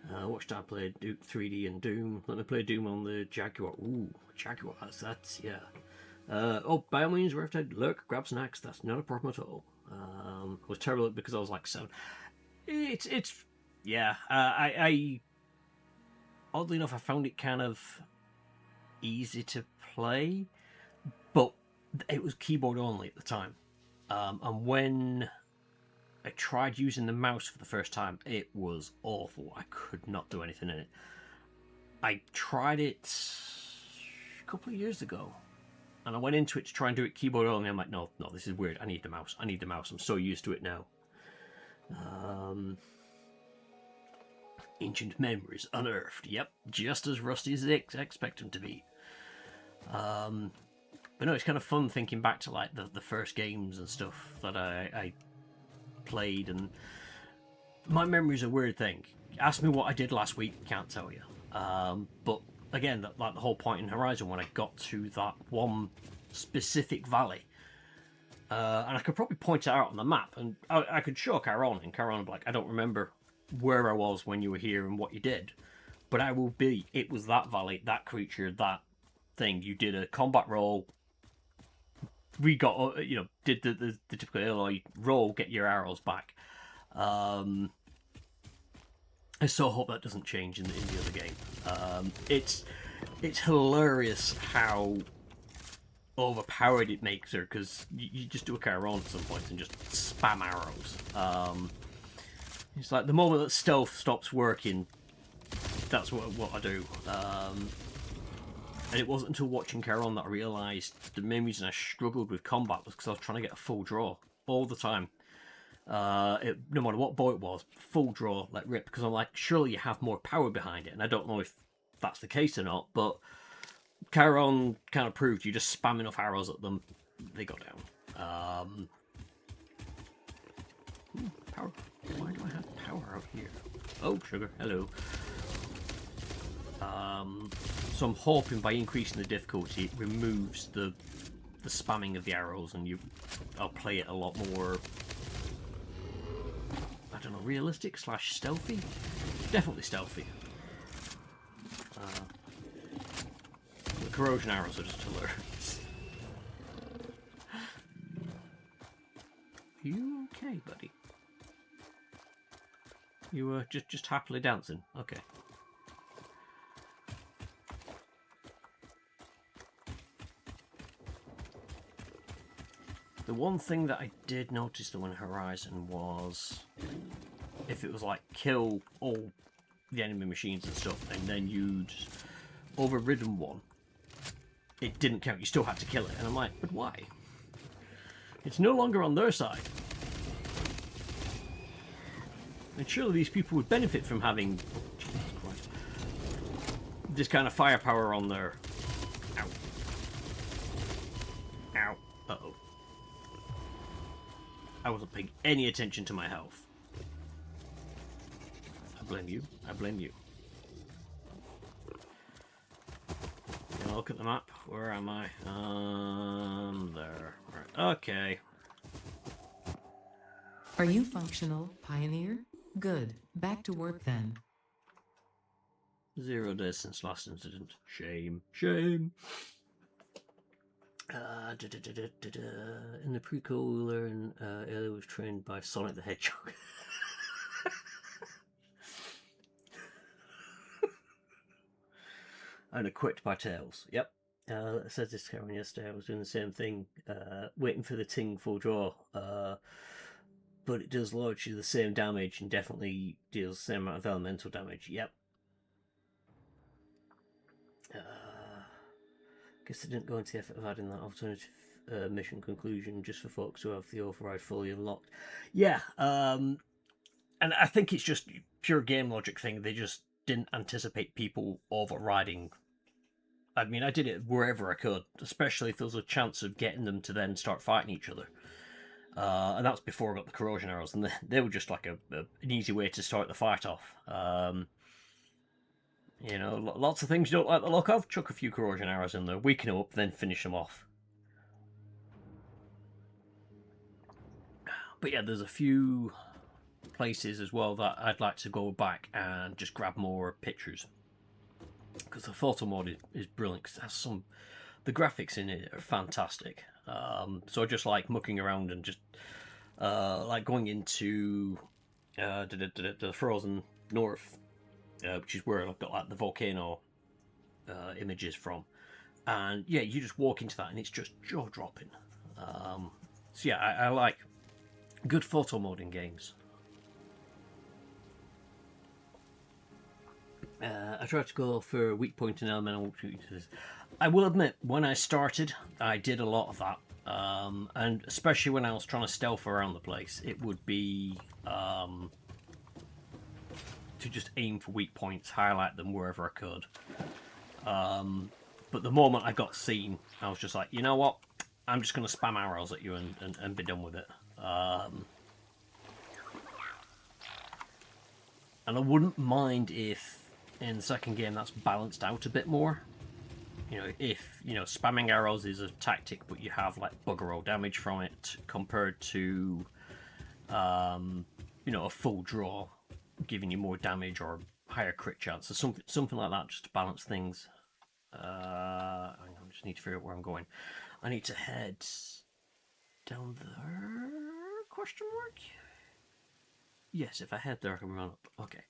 Watch Dad play Duke 3D and Doom. Let me play Doom on the Jaguar. Ooh, Jaguar, that's yeah. Oh, by all means, wherever I lurk, grab snacks. That's not a problem at all. I was terrible because I was like 7. It's yeah. I oddly enough, I found it kind of easy to play, but it was keyboard only at the time. And when I tried using the mouse for the first time, it was awful. I could not do anything in it. I tried it a couple of years ago, and I went into it to try and do it keyboard only. I'm like, no, this is weird. I need the mouse. I'm so used to it now. Ancient memories unearthed. Yep, just as rusty as I expect them to be. But no, it's kind of fun thinking back to like the first games and stuff that I played, and my memory's a weird thing. Ask me what I did last week, can't tell you. But again, like the whole point in Horizon, when I got to that one specific valley, and I could probably point it out on the map, and I could show Charon, and Charon would be like, I don't remember where I was when you were here and what you did, but it was that valley, that creature, that thing. You did a combat roll. We got, did the typical Aloy roll, get your arrows back. I so hope that doesn't change in the other game. It's hilarious how overpowered it makes her, because you just do a Chiron at some point and just spam arrows. It's like the moment that stealth stops working, that's what I do. And it wasn't until watching Charon that I realised the main reason I struggled with combat was because I was trying to get a full draw all the time. No matter what bow it was, full draw, let rip, because I'm like, surely you have more power behind it, and I don't know if that's the case or not, but Charon kind of proved you just spam enough arrows at them, they go down. Power. Why do I have power out here? Oh, sugar, hello. So I'm hoping by increasing the difficulty, it removes the spamming of the arrows, and I'll play it a lot more, I don't know, realistic / stealthy? Definitely stealthy. The corrosion arrows are just hilarious. Are you okay, buddy? You were just happily dancing? Okay. The one thing that I did notice though in Horizon was if it was like kill all the enemy machines and stuff and then you'd overridden one, it didn't count. You still had to kill it. And I'm like, but why? It's no longer on their side. And surely these people would benefit from having this kind of firepower on their... Ow. Ow. Uh-oh. I wasn't paying any attention to my health. I blame you. I blame you. Gonna look at the map. Where am I? There. Right. Okay. Are you functional, Pioneer? Good. Back to work then. 0 days since last incident. Shame. Shame. In the prequel, we learn Ayla was trained by Sonic the Hedgehog. And equipped by Tails. Yep. I said this to Karen yesterday. I was doing the same thing, waiting for the Ting full draw. But it does largely the same damage and definitely deals the same amount of elemental damage. Yep. Guess they didn't go into the effort of adding that alternative mission conclusion just for folks who have the override fully unlocked. Yeah, and I think it's just pure game logic thing. They just didn't anticipate people overriding. I mean, I did it wherever I could, especially if there was a chance of getting them to then start fighting each other. And that was before I got the corrosion arrows, and they were just like an easy way to start the fight off. You know, lots of things you don't like the look of. Chuck a few corrosion arrows in there, weaken them up, then finish them off. But yeah, there's a few places as well that I'd like to go back and just grab more pictures, because the photo mode is brilliant. Because it has the graphics in it are fantastic. So I just like mucking around and just like going into the frozen north, which is where I've got like the volcano images from, and yeah, you just walk into that and it's just jaw dropping. So yeah, I like good photo mode in games. I tried to go for weak point and elemental weaknesses. I will admit, when I started, I did a lot of that. And especially when I was trying to stealth around the place, it would be to just aim for weak points, highlight them wherever I could. But the moment I got seen, I was just like, you know what? I'm just going to spam arrows at you and be done with it. And I wouldn't mind if in the second game that's balanced out a bit more. You know, if, you know, spamming arrows is a tactic, but you have like bugger all damage from it compared to, you know, a full draw giving you more damage or higher crit chance, or something like that, just to balance things. I just need to figure out where I'm going. I need to head down there? Question mark? Yes, if I head there, I can run up. Okay.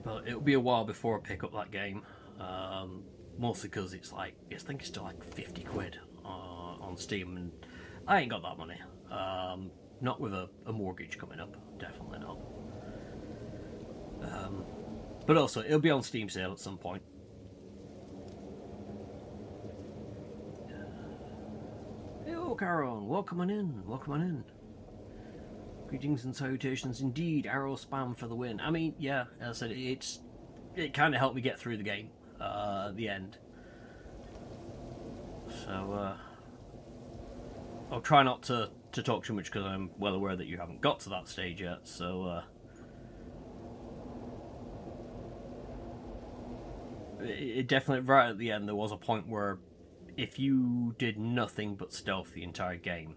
But it'll be a while before I pick up that game. Mostly because it's like, I think it's still like 50 quid on Steam, and I ain't got that money. Not with a mortgage coming up, definitely not. But also, it'll be on Steam sale at some point. Hello, Caron, welcome on in, welcome on in. Greetings and salutations indeed, arrow spam for the win. I mean, yeah, as I said, it kind of helped me get through the game at the end. So, I'll try not to talk too much because I'm well aware that you haven't got to that stage yet, so it definitely, right at the end, there was a point where if you did nothing but stealth the entire game,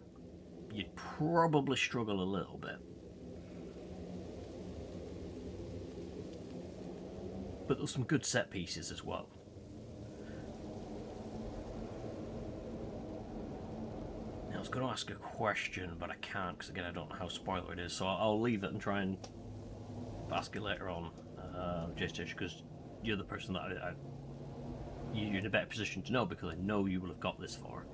you'd probably struggle a little bit. But there's some good set pieces as well. I was going to ask a question, but I can't because, again, I don't know how spoiler it is, so I'll leave it and try and ask it later on, just because you're the person that you're in a better position to know, because I know you will have got this far.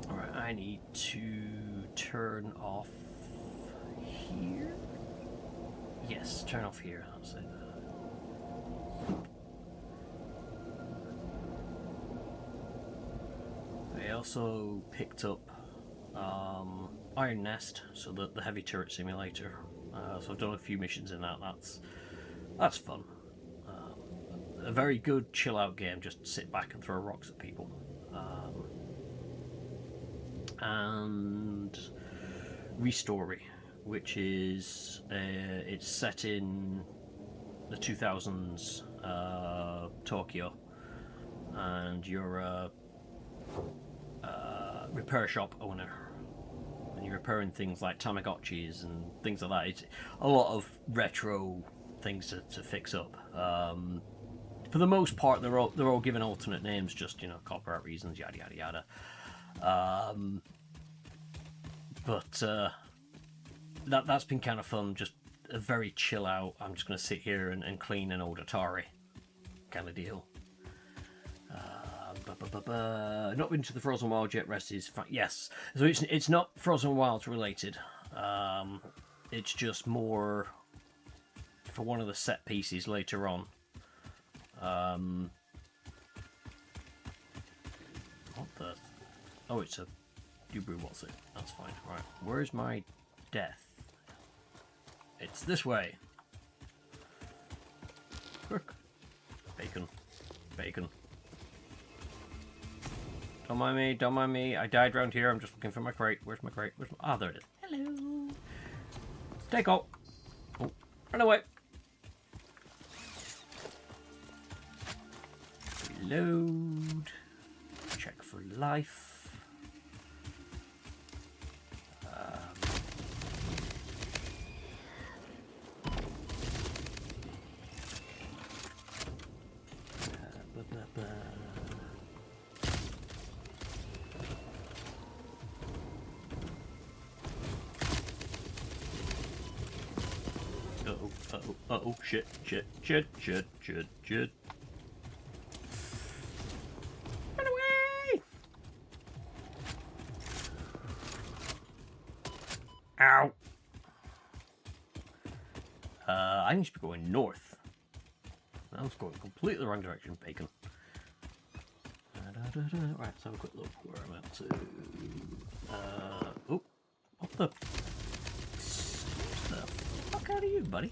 Alright, I need to turn off here. Yes, turn off here, that's it. I also picked up Iron Nest, so the heavy turret simulator. So I've done a few missions in that. That's fun. A very good chill out game. Just sit back and throw rocks at people. And Restory, which is it's set in the 2000s Tokyo, and you're a repair shop owner, and you're repairing things like Tamagotchis and things like that. It's a lot of retro things to fix up. For the most part, they're all given alternate names, just, you know, copyright reasons, yada yada yada. But that's been kind of fun. Just a very chill out. I'm just going to sit here and clean an old Atari kind of deal. Not been to the Frozen Wilds yet. Rest is yes. So it's not Frozen Wilds related. It's just more for one of the set pieces later on. What the? Oh, it's a Dubru. What's it? That's fine. Right. Where's my death? It's this way. Quick. Bacon. Bacon. Don't mind me, don't mind me. I died round here. I'm just looking for my crate. Where's my crate? Where's my... Ah, there it is. Hello. Take off. Oh, run away. Reload. Check for life. Uh-oh, shit. Run away! Ow! I need to be going north. I was going completely the wrong direction, bacon. Right, let's have a quick look where I'm at to. Oh, what the fuck out of you, buddy?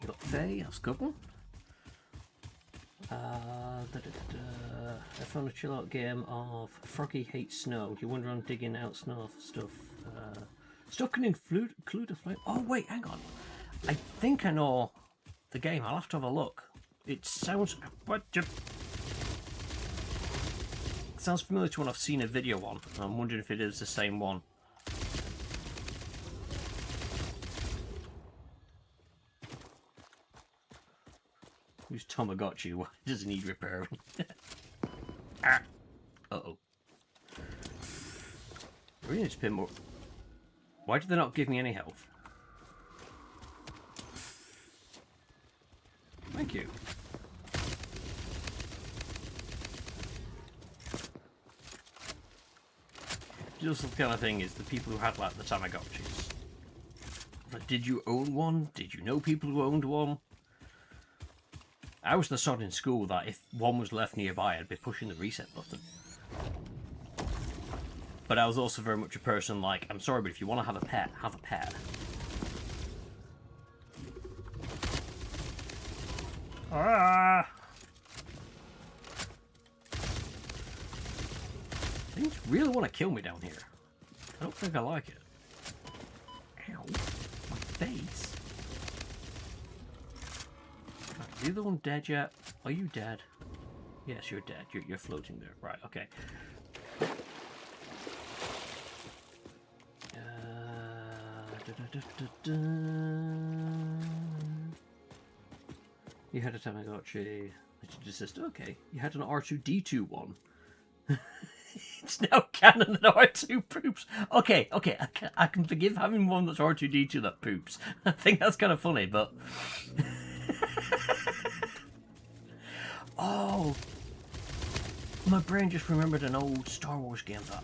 You got Faye, that's a good one. I found a chill out game of Froggy Hates Snow. You wander around digging out snow stuff. Stuck in include a flame. Oh wait, hang on. I think I know the game. I'll have to have a look. It sounds sounds familiar to one I've seen a video on. I'm wondering if it is the same one. Who's Tamagotchi? Why does it need repairing? Ah. Uh-oh. I really need to pay more. Why did they not give me any health? Thank you. Just the kind of thing is the people who had like the Tamagotchis. Like, did you own one? Did you know people who owned one? I was the sod in school that if one was left nearby, I'd be pushing the reset button. But I was also very much a person like, I'm sorry, but if you want to have a pet, have a pet. Ah! Things really want to kill me down here. I don't think I like it. Ow. My face. Is the other one dead yet? Are you dead? Yes, you're dead. You're floating there. Right, okay. You had a Tamagotchi. It desist. Okay. You had an R2D2 one. It's now canon that R2 poops. Okay. I can forgive having one that's R2D2 that poops. I think that's kind of funny, but... Oh, my brain just remembered an old Star Wars game that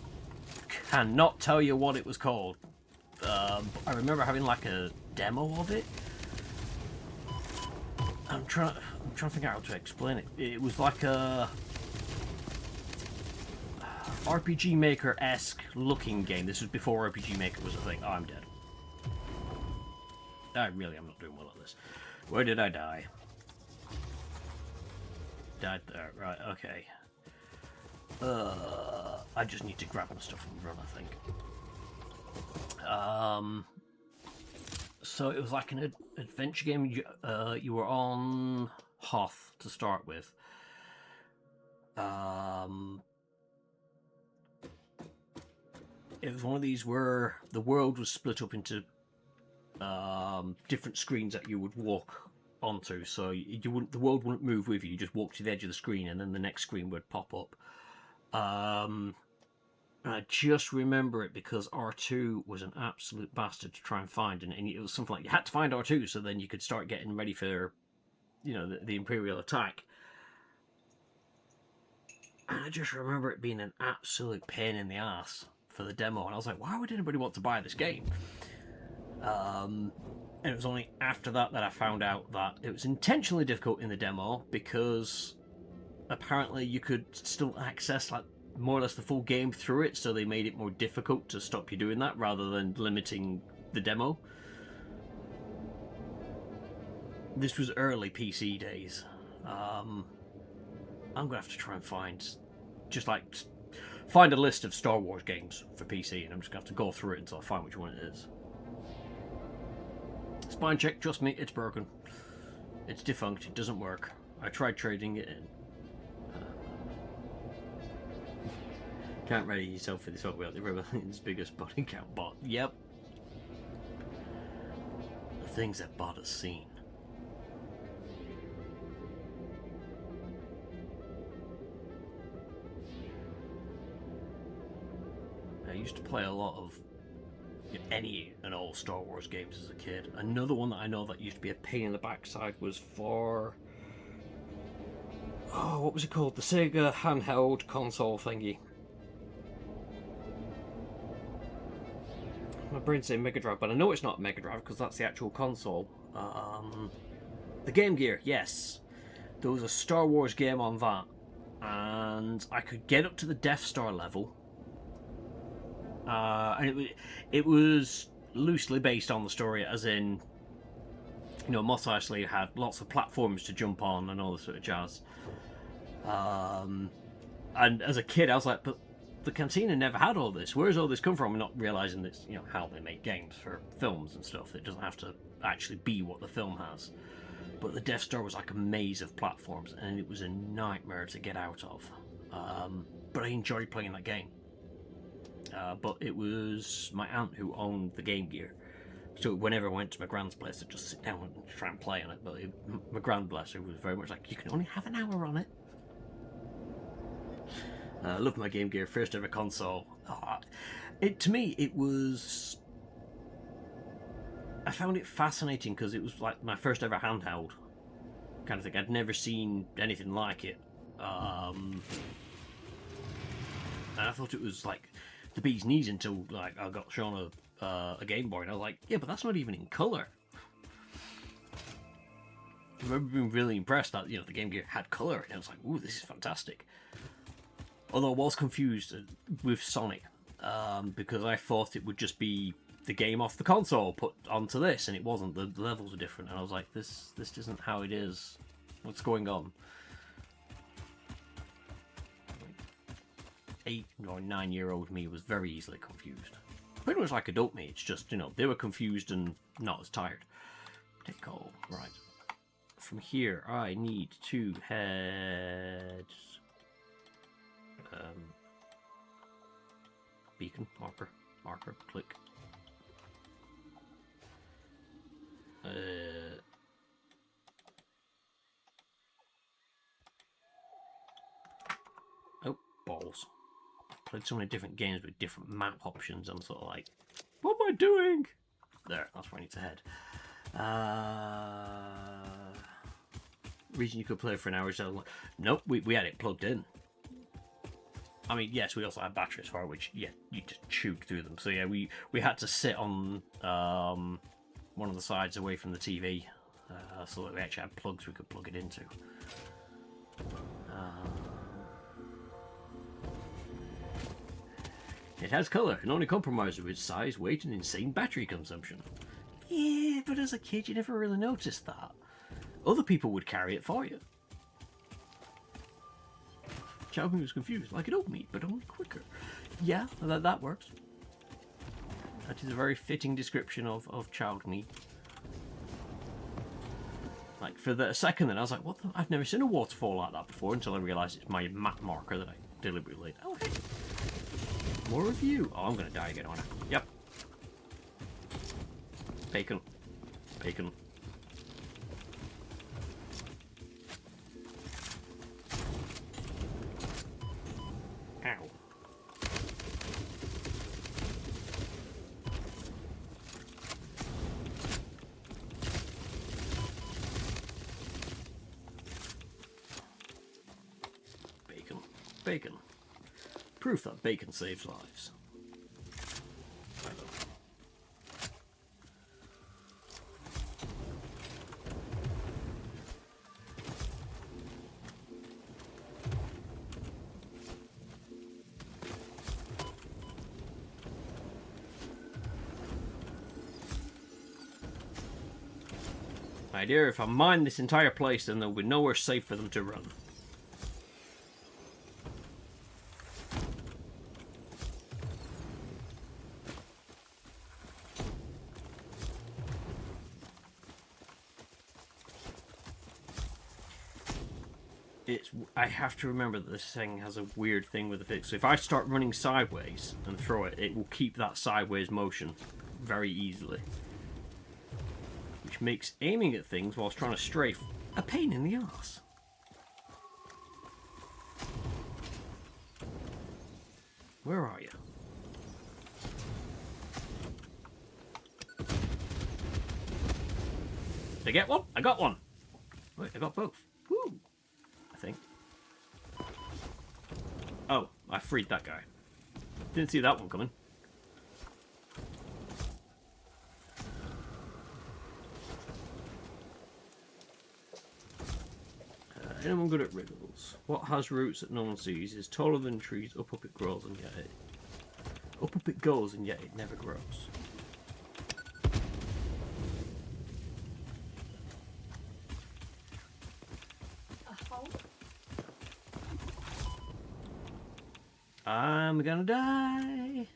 cannot tell you what it was called. I remember having like a demo of it. I'm trying to figure out how to explain it. It was like a RPG Maker-esque looking game. This was before RPG Maker was a thing. Oh, I'm dead. I'm not doing well at this. Where did I die? Died there, right, okay. I just need to grab my stuff and run, I think. So it was like an adventure game. You were on Hoth to start with. It was one of these where the world was split up into different screens that you would walk onto, so the world wouldn't move with you. You just walk to the edge of the screen, and then the next screen would pop up. I just remember it because R2 was an absolute bastard to try and find, and it was something like you had to find R2 so then you could start getting ready for, the Imperial attack. And I just remember it being an absolute pain in the ass for the demo, and I was like, why would anybody want to buy this game? And it was only after that I found out that it was intentionally difficult in the demo because apparently you could still access like more or less the full game through it, so they made it more difficult to stop you doing that rather than limiting the demo. This was early PC days. I'm gonna have to try and find a list of Star Wars games for PC, and I'm just gonna have to go through it until I find which one it is. Spine check, trust me, it's broken. It's defunct. It doesn't work. I tried trading it in. Can't ready yourself for this one. Well, the Rebellion's biggest body count bot. Yep. The things that bot has seen. I used to play a lot of any and all Star Wars games as a kid. Another one that I know that used to be a pain in the backside was for... oh, what was it called? The Sega handheld console thingy. My brain's saying Mega Drive, but I know it's not Mega Drive because that's the actual console. The Game Gear, yes. There was a Star Wars game on that, and I could get up to the Death Star level. And it was loosely based on the story, as in, you know, Mos Eisley had lots of platforms to jump on and all this sort of jazz. And as a kid, I was like, but the Cantina never had all this. Where's all this come from? I'm not realizing that's, you know, how they make games for films and stuff. It doesn't have to actually be what the film has. But the Death Star was like a maze of platforms, and it was a nightmare to get out of. But I enjoyed playing that game. But it was my aunt who owned the Game Gear. So whenever I went to my grand's place, I'd just sit down and try and play on it. But my grand, bless her, was very much like, you can only have an hour on it. I loved my Game Gear, first ever console. To me, it was... I found it fascinating because it was like my first ever handheld kind of thing. I'd never seen anything like it. And I thought it was like the bee's knees until like I got shown a Game Boy, and I was like, yeah, but that's not even in colour. I remember being really impressed that, you know, the Game Gear had colour, and I was like, ooh, this is fantastic. Although I was confused with Sonic, because I thought it would just be the game off the console put onto this, and it wasn't. The levels were different, and I was like, this isn't how it is. What's going on? 8 or 9-year-old me was very easily confused. Pretty much like adult me, it's just, you know, they were confused and not as tired. Take call. Right. From here, I need to head... beacon, marker, click. Oh, balls. Played so many different games with different map options, I'm sort of like, what am I doing? There, that's where I need to head. Reason you could play for an hour, so nope, we had it plugged in. I mean, yes, we also had batteries for it, which, yeah, you just chewed through them. So, yeah, we had to sit on one of the sides away from the TV so that we actually had plugs we could plug it into. It has colour and only compromises with size, weight, and insane battery consumption. Yeah, but as a kid, you never really noticed that. Other people would carry it for you. Xiaomi was confused, like an oat meat, but only quicker. Yeah, that works. That is a very fitting description of child me. Like, for a second then, I was like, what the... I've never seen a waterfall like that before, until I realised it's my map marker that I deliberately... Oh, hey! More of you! Oh, I'm gonna die again, aren't I? Yep. Bacon. Bacon. Ow. Bacon. Bacon. Proof that bacon saves lives. My dear, if I mine this entire place, then there'll be nowhere safe for them to run. I have to remember that this thing has a weird thing with the fix. So if I start running sideways and throw it, it will keep that sideways motion very easily. Which makes aiming at things whilst trying to strafe a pain in the arse. Where are you? Did I get one? I got one! Wait, I got both. Woo! I think. Oh, I freed that guy. Didn't see that one coming. Anyone good at riddles? What has roots that no one sees, is taller than trees, up it grows, and yet it... Up it goes, and yet it never grows. A hole? I'm gonna die!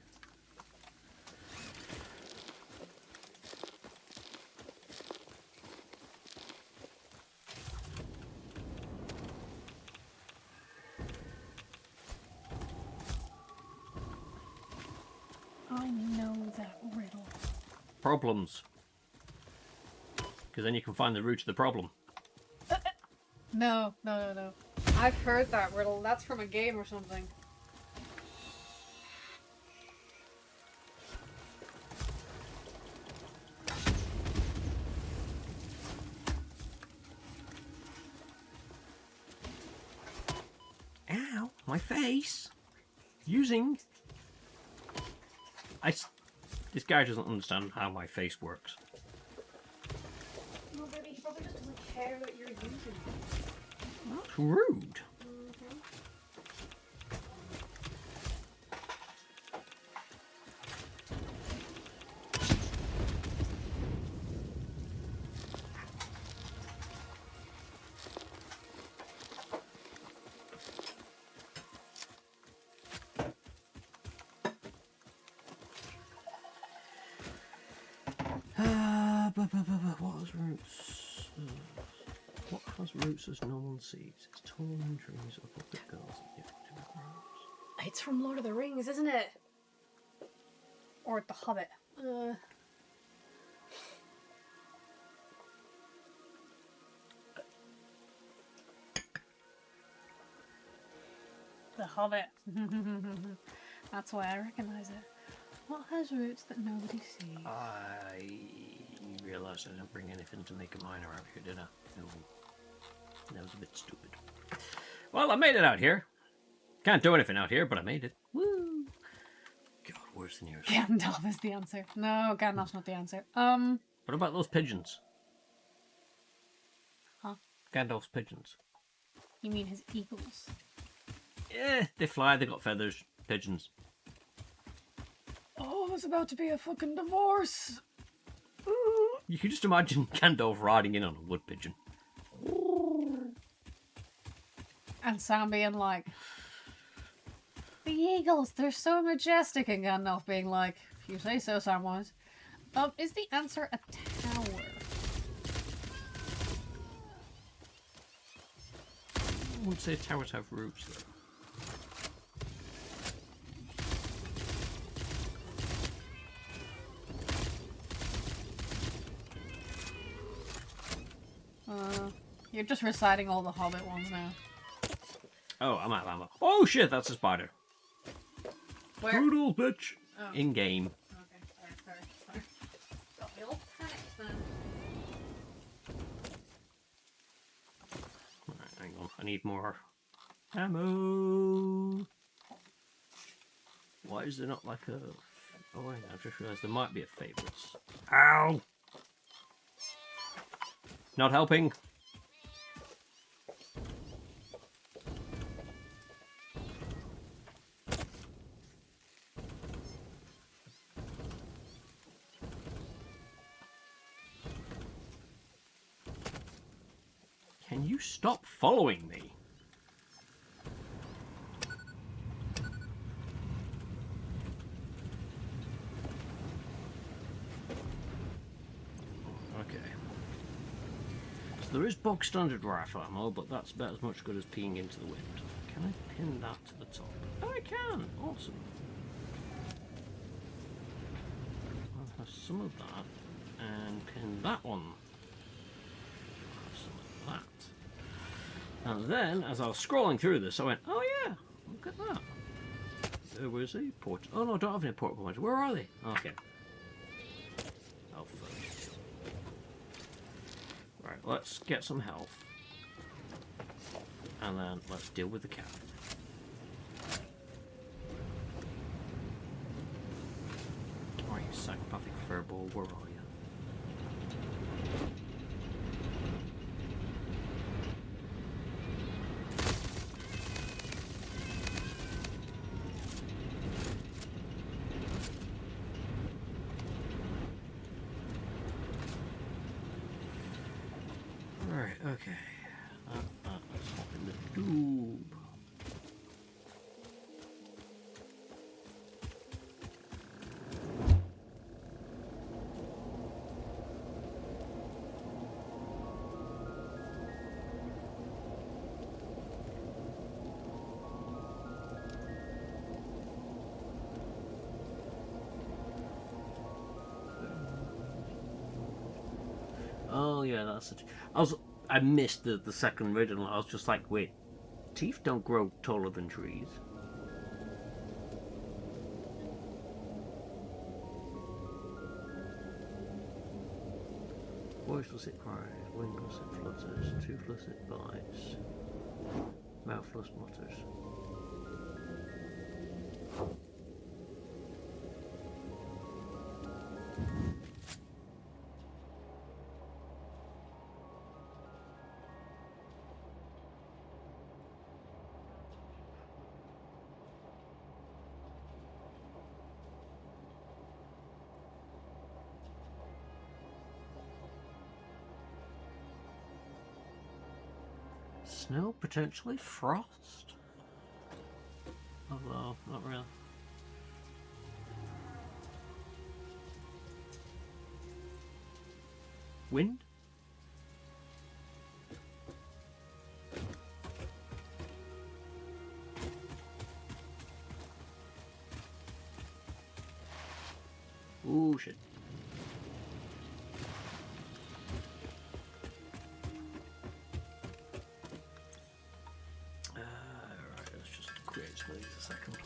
I know that riddle. Problems. Because then you can find the root of the problem. No. I've heard that riddle. That's from a game or something. Ow, my face! Using... This guy doesn't understand how my face works. No, baby, he probably just doesn't care that you're using it. That's rude. What has roots? What has roots as no one sees? It's tall in trees, up it goes, and yet it never grows. It's from Lord of the Rings, isn't it? Or The Hobbit. The Hobbit. That's why I recognise it. What has roots that nobody sees? I realised I didn't bring anything to make a miner out here, did I? No. That was a bit stupid. Well, I made it out here. Can't do anything out here, but I made it. Woo! God, where's the nearest? Gandalf is the answer. No, Gandalf's not the answer. What about those pigeons? Huh? Gandalf's pigeons. You mean his eagles? Yeah, they fly, they got feathers. Pigeons. Oh, there's about to be a fucking divorce. You can just imagine Gandalf riding in on a wood pigeon. And Sam being like, the eagles, they're so majestic. And Gandalf being like, if you say so, Samwise. Is the answer a tower? I wouldn't say towers have roofs, though. You're just reciting all the Hobbit ones now. Oh, I'm out of ammo. Oh shit, that's a spider. Where? Poodles, bitch. Oh. In game. Okay, sorry. Got me all panicked then. Alright, hang on. I need more ammo. Why is there not like a... Oh wait, I just realised there might be a favourites. Ow! Not helping. Can you stop following me? So there is bog standard rifle ammo, but that's about as much good as peeing into the wind. Can I pin that to the top? Oh, I can! Awesome. I'll have some of that and pin that one. I'll have some of that. And then, as I was scrolling through this, I went, oh yeah, look at that. There was a port. Oh no, I don't have any port points. Where are they? Okay. Oh, fudge. Right, let's get some health. And then let's deal with the cat. Alright, you psychopathic furball, where are you? Alright, okay. Let's hop in the tube. Oh yeah, that's it. I missed the second riddle. I was just like, wait, teeth don't grow taller than trees. Voiceless it cries, wingless it flutters, toothless it bites, mouthless mutters. Snow, potentially frost. Although, not really. Wind? Ooh, shit. Right, let's just create some of these a second.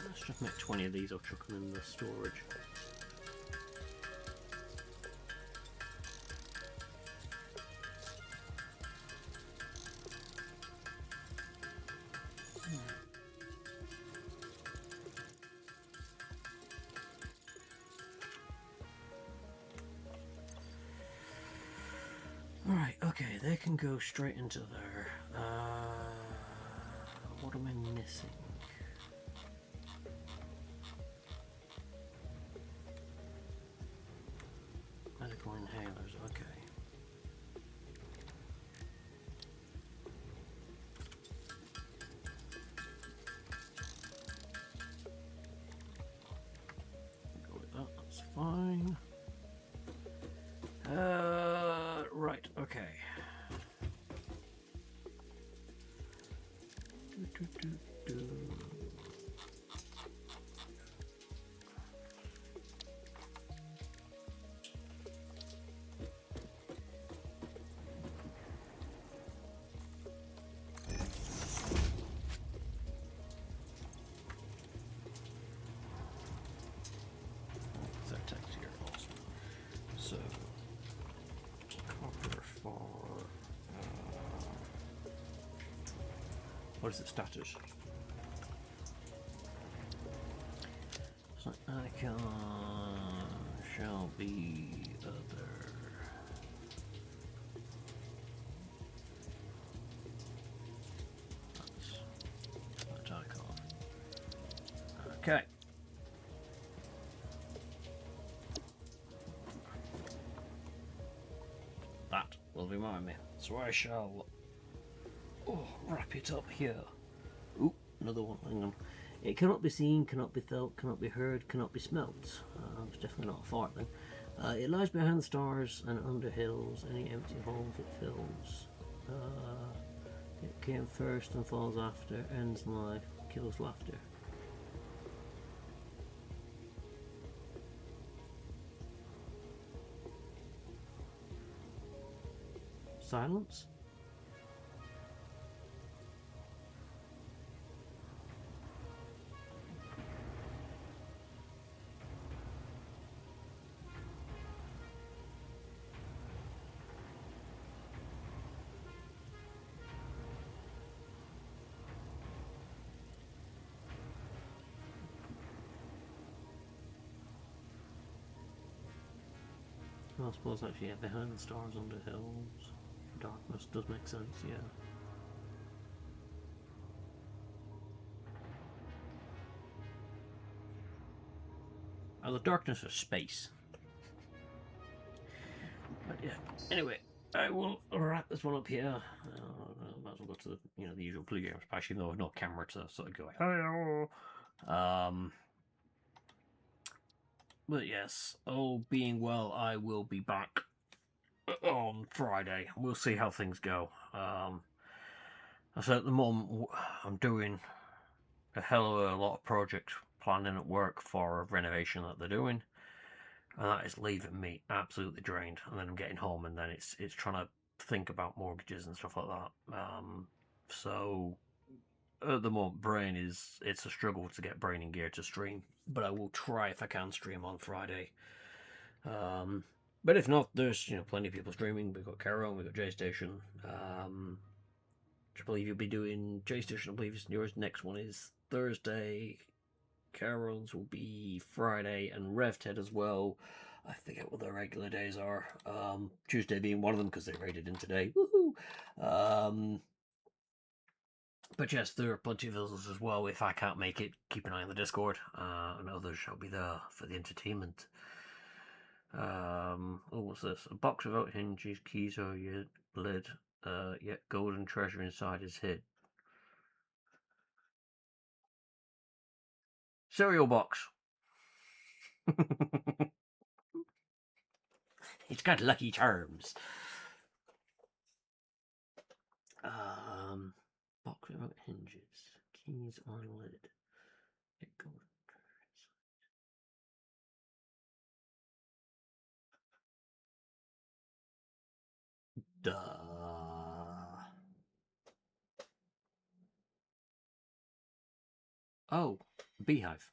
Let's just make 20 of these. I'll chuck them in the storage. Alright, okay, they can go straight into there. What am I missing? Medical inhalers, okay. Go with that, that's fine. Right, okay. That text here also. So, copper for what is it? Status. So icon shall be other. will remind me. So I shall wrap it up here. Ooh, another one. Hang on. It cannot be seen, cannot be felt, cannot be heard, cannot be smelt. It's definitely not a fart then. It lies behind the stars and under hills. Any empty holes it fills. It came first and falls after. Ends life, kills laughter. Silence? Well, I suppose actually, yeah, behind the stars, under hills. Darkness does make sense, yeah. Oh, the darkness of space. But yeah, anyway, I will wrap this one up here. Might as well go to the usual Blue Games patch, even though I've no camera to sort of go, hello. But yes, all being well, I will be back on Friday. We'll see how things go. I said at the moment I'm doing a hell of a lot of project planning at work for a renovation that they're doing, and that is leaving me absolutely drained. And then I'm getting home, and then it's trying to think about mortgages and stuff like that. So at the moment, it's a struggle to get brain in gear to stream, but I will try if I can stream on Friday. But if not, there's plenty of people streaming. We've got Carol, we've got J Station. I believe you'll be doing J Station. I believe yours next one is Thursday. Carol's will be Friday, and RevTed as well. I forget what their regular days are. Tuesday being one of them because they raided in today. Woohoo! But yes, there are plenty of others as well. If I can't make it, keep an eye on the Discord, and others shall be there for the entertainment. What's this? A box without hinges, keys are yet lid, yet golden treasure inside is hid. Cereal box. It's got Lucky Charms. Box without hinges, keys on lid, yet golden treasure inside. Duh. Oh, beehive.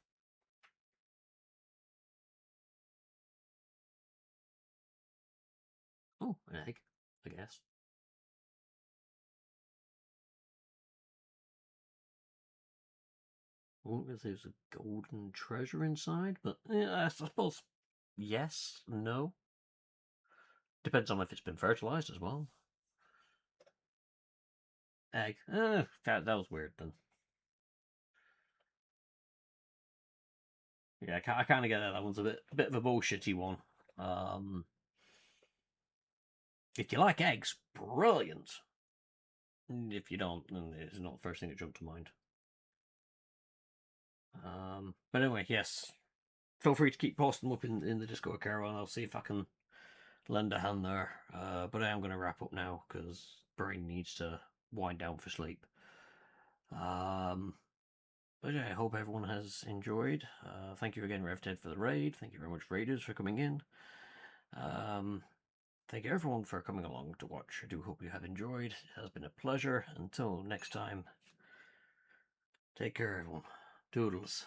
Oh, an egg, I guess. I won't really say there's a golden treasure inside, but yeah, I suppose yes, no. Depends on if it's been fertilized as well. Egg. That was weird then. Yeah, I kind of get that. That one's a bit of a bullshitty one. If you like eggs, brilliant. If you don't, then it's not the first thing that jumped to mind. But anyway, yes. Feel free to keep posting them up in the Discord, Carol, and I'll see if I can lend a hand there. But I am going to wrap up now because brain needs to wind down for sleep. But yeah, I hope everyone has enjoyed. Thank you again, RevTed, for the raid. Thank you very much, Raiders, for coming in. Thank you everyone for coming along to watch. I do hope you have enjoyed. It has been a pleasure. Until next time, take care, everyone. Doodles.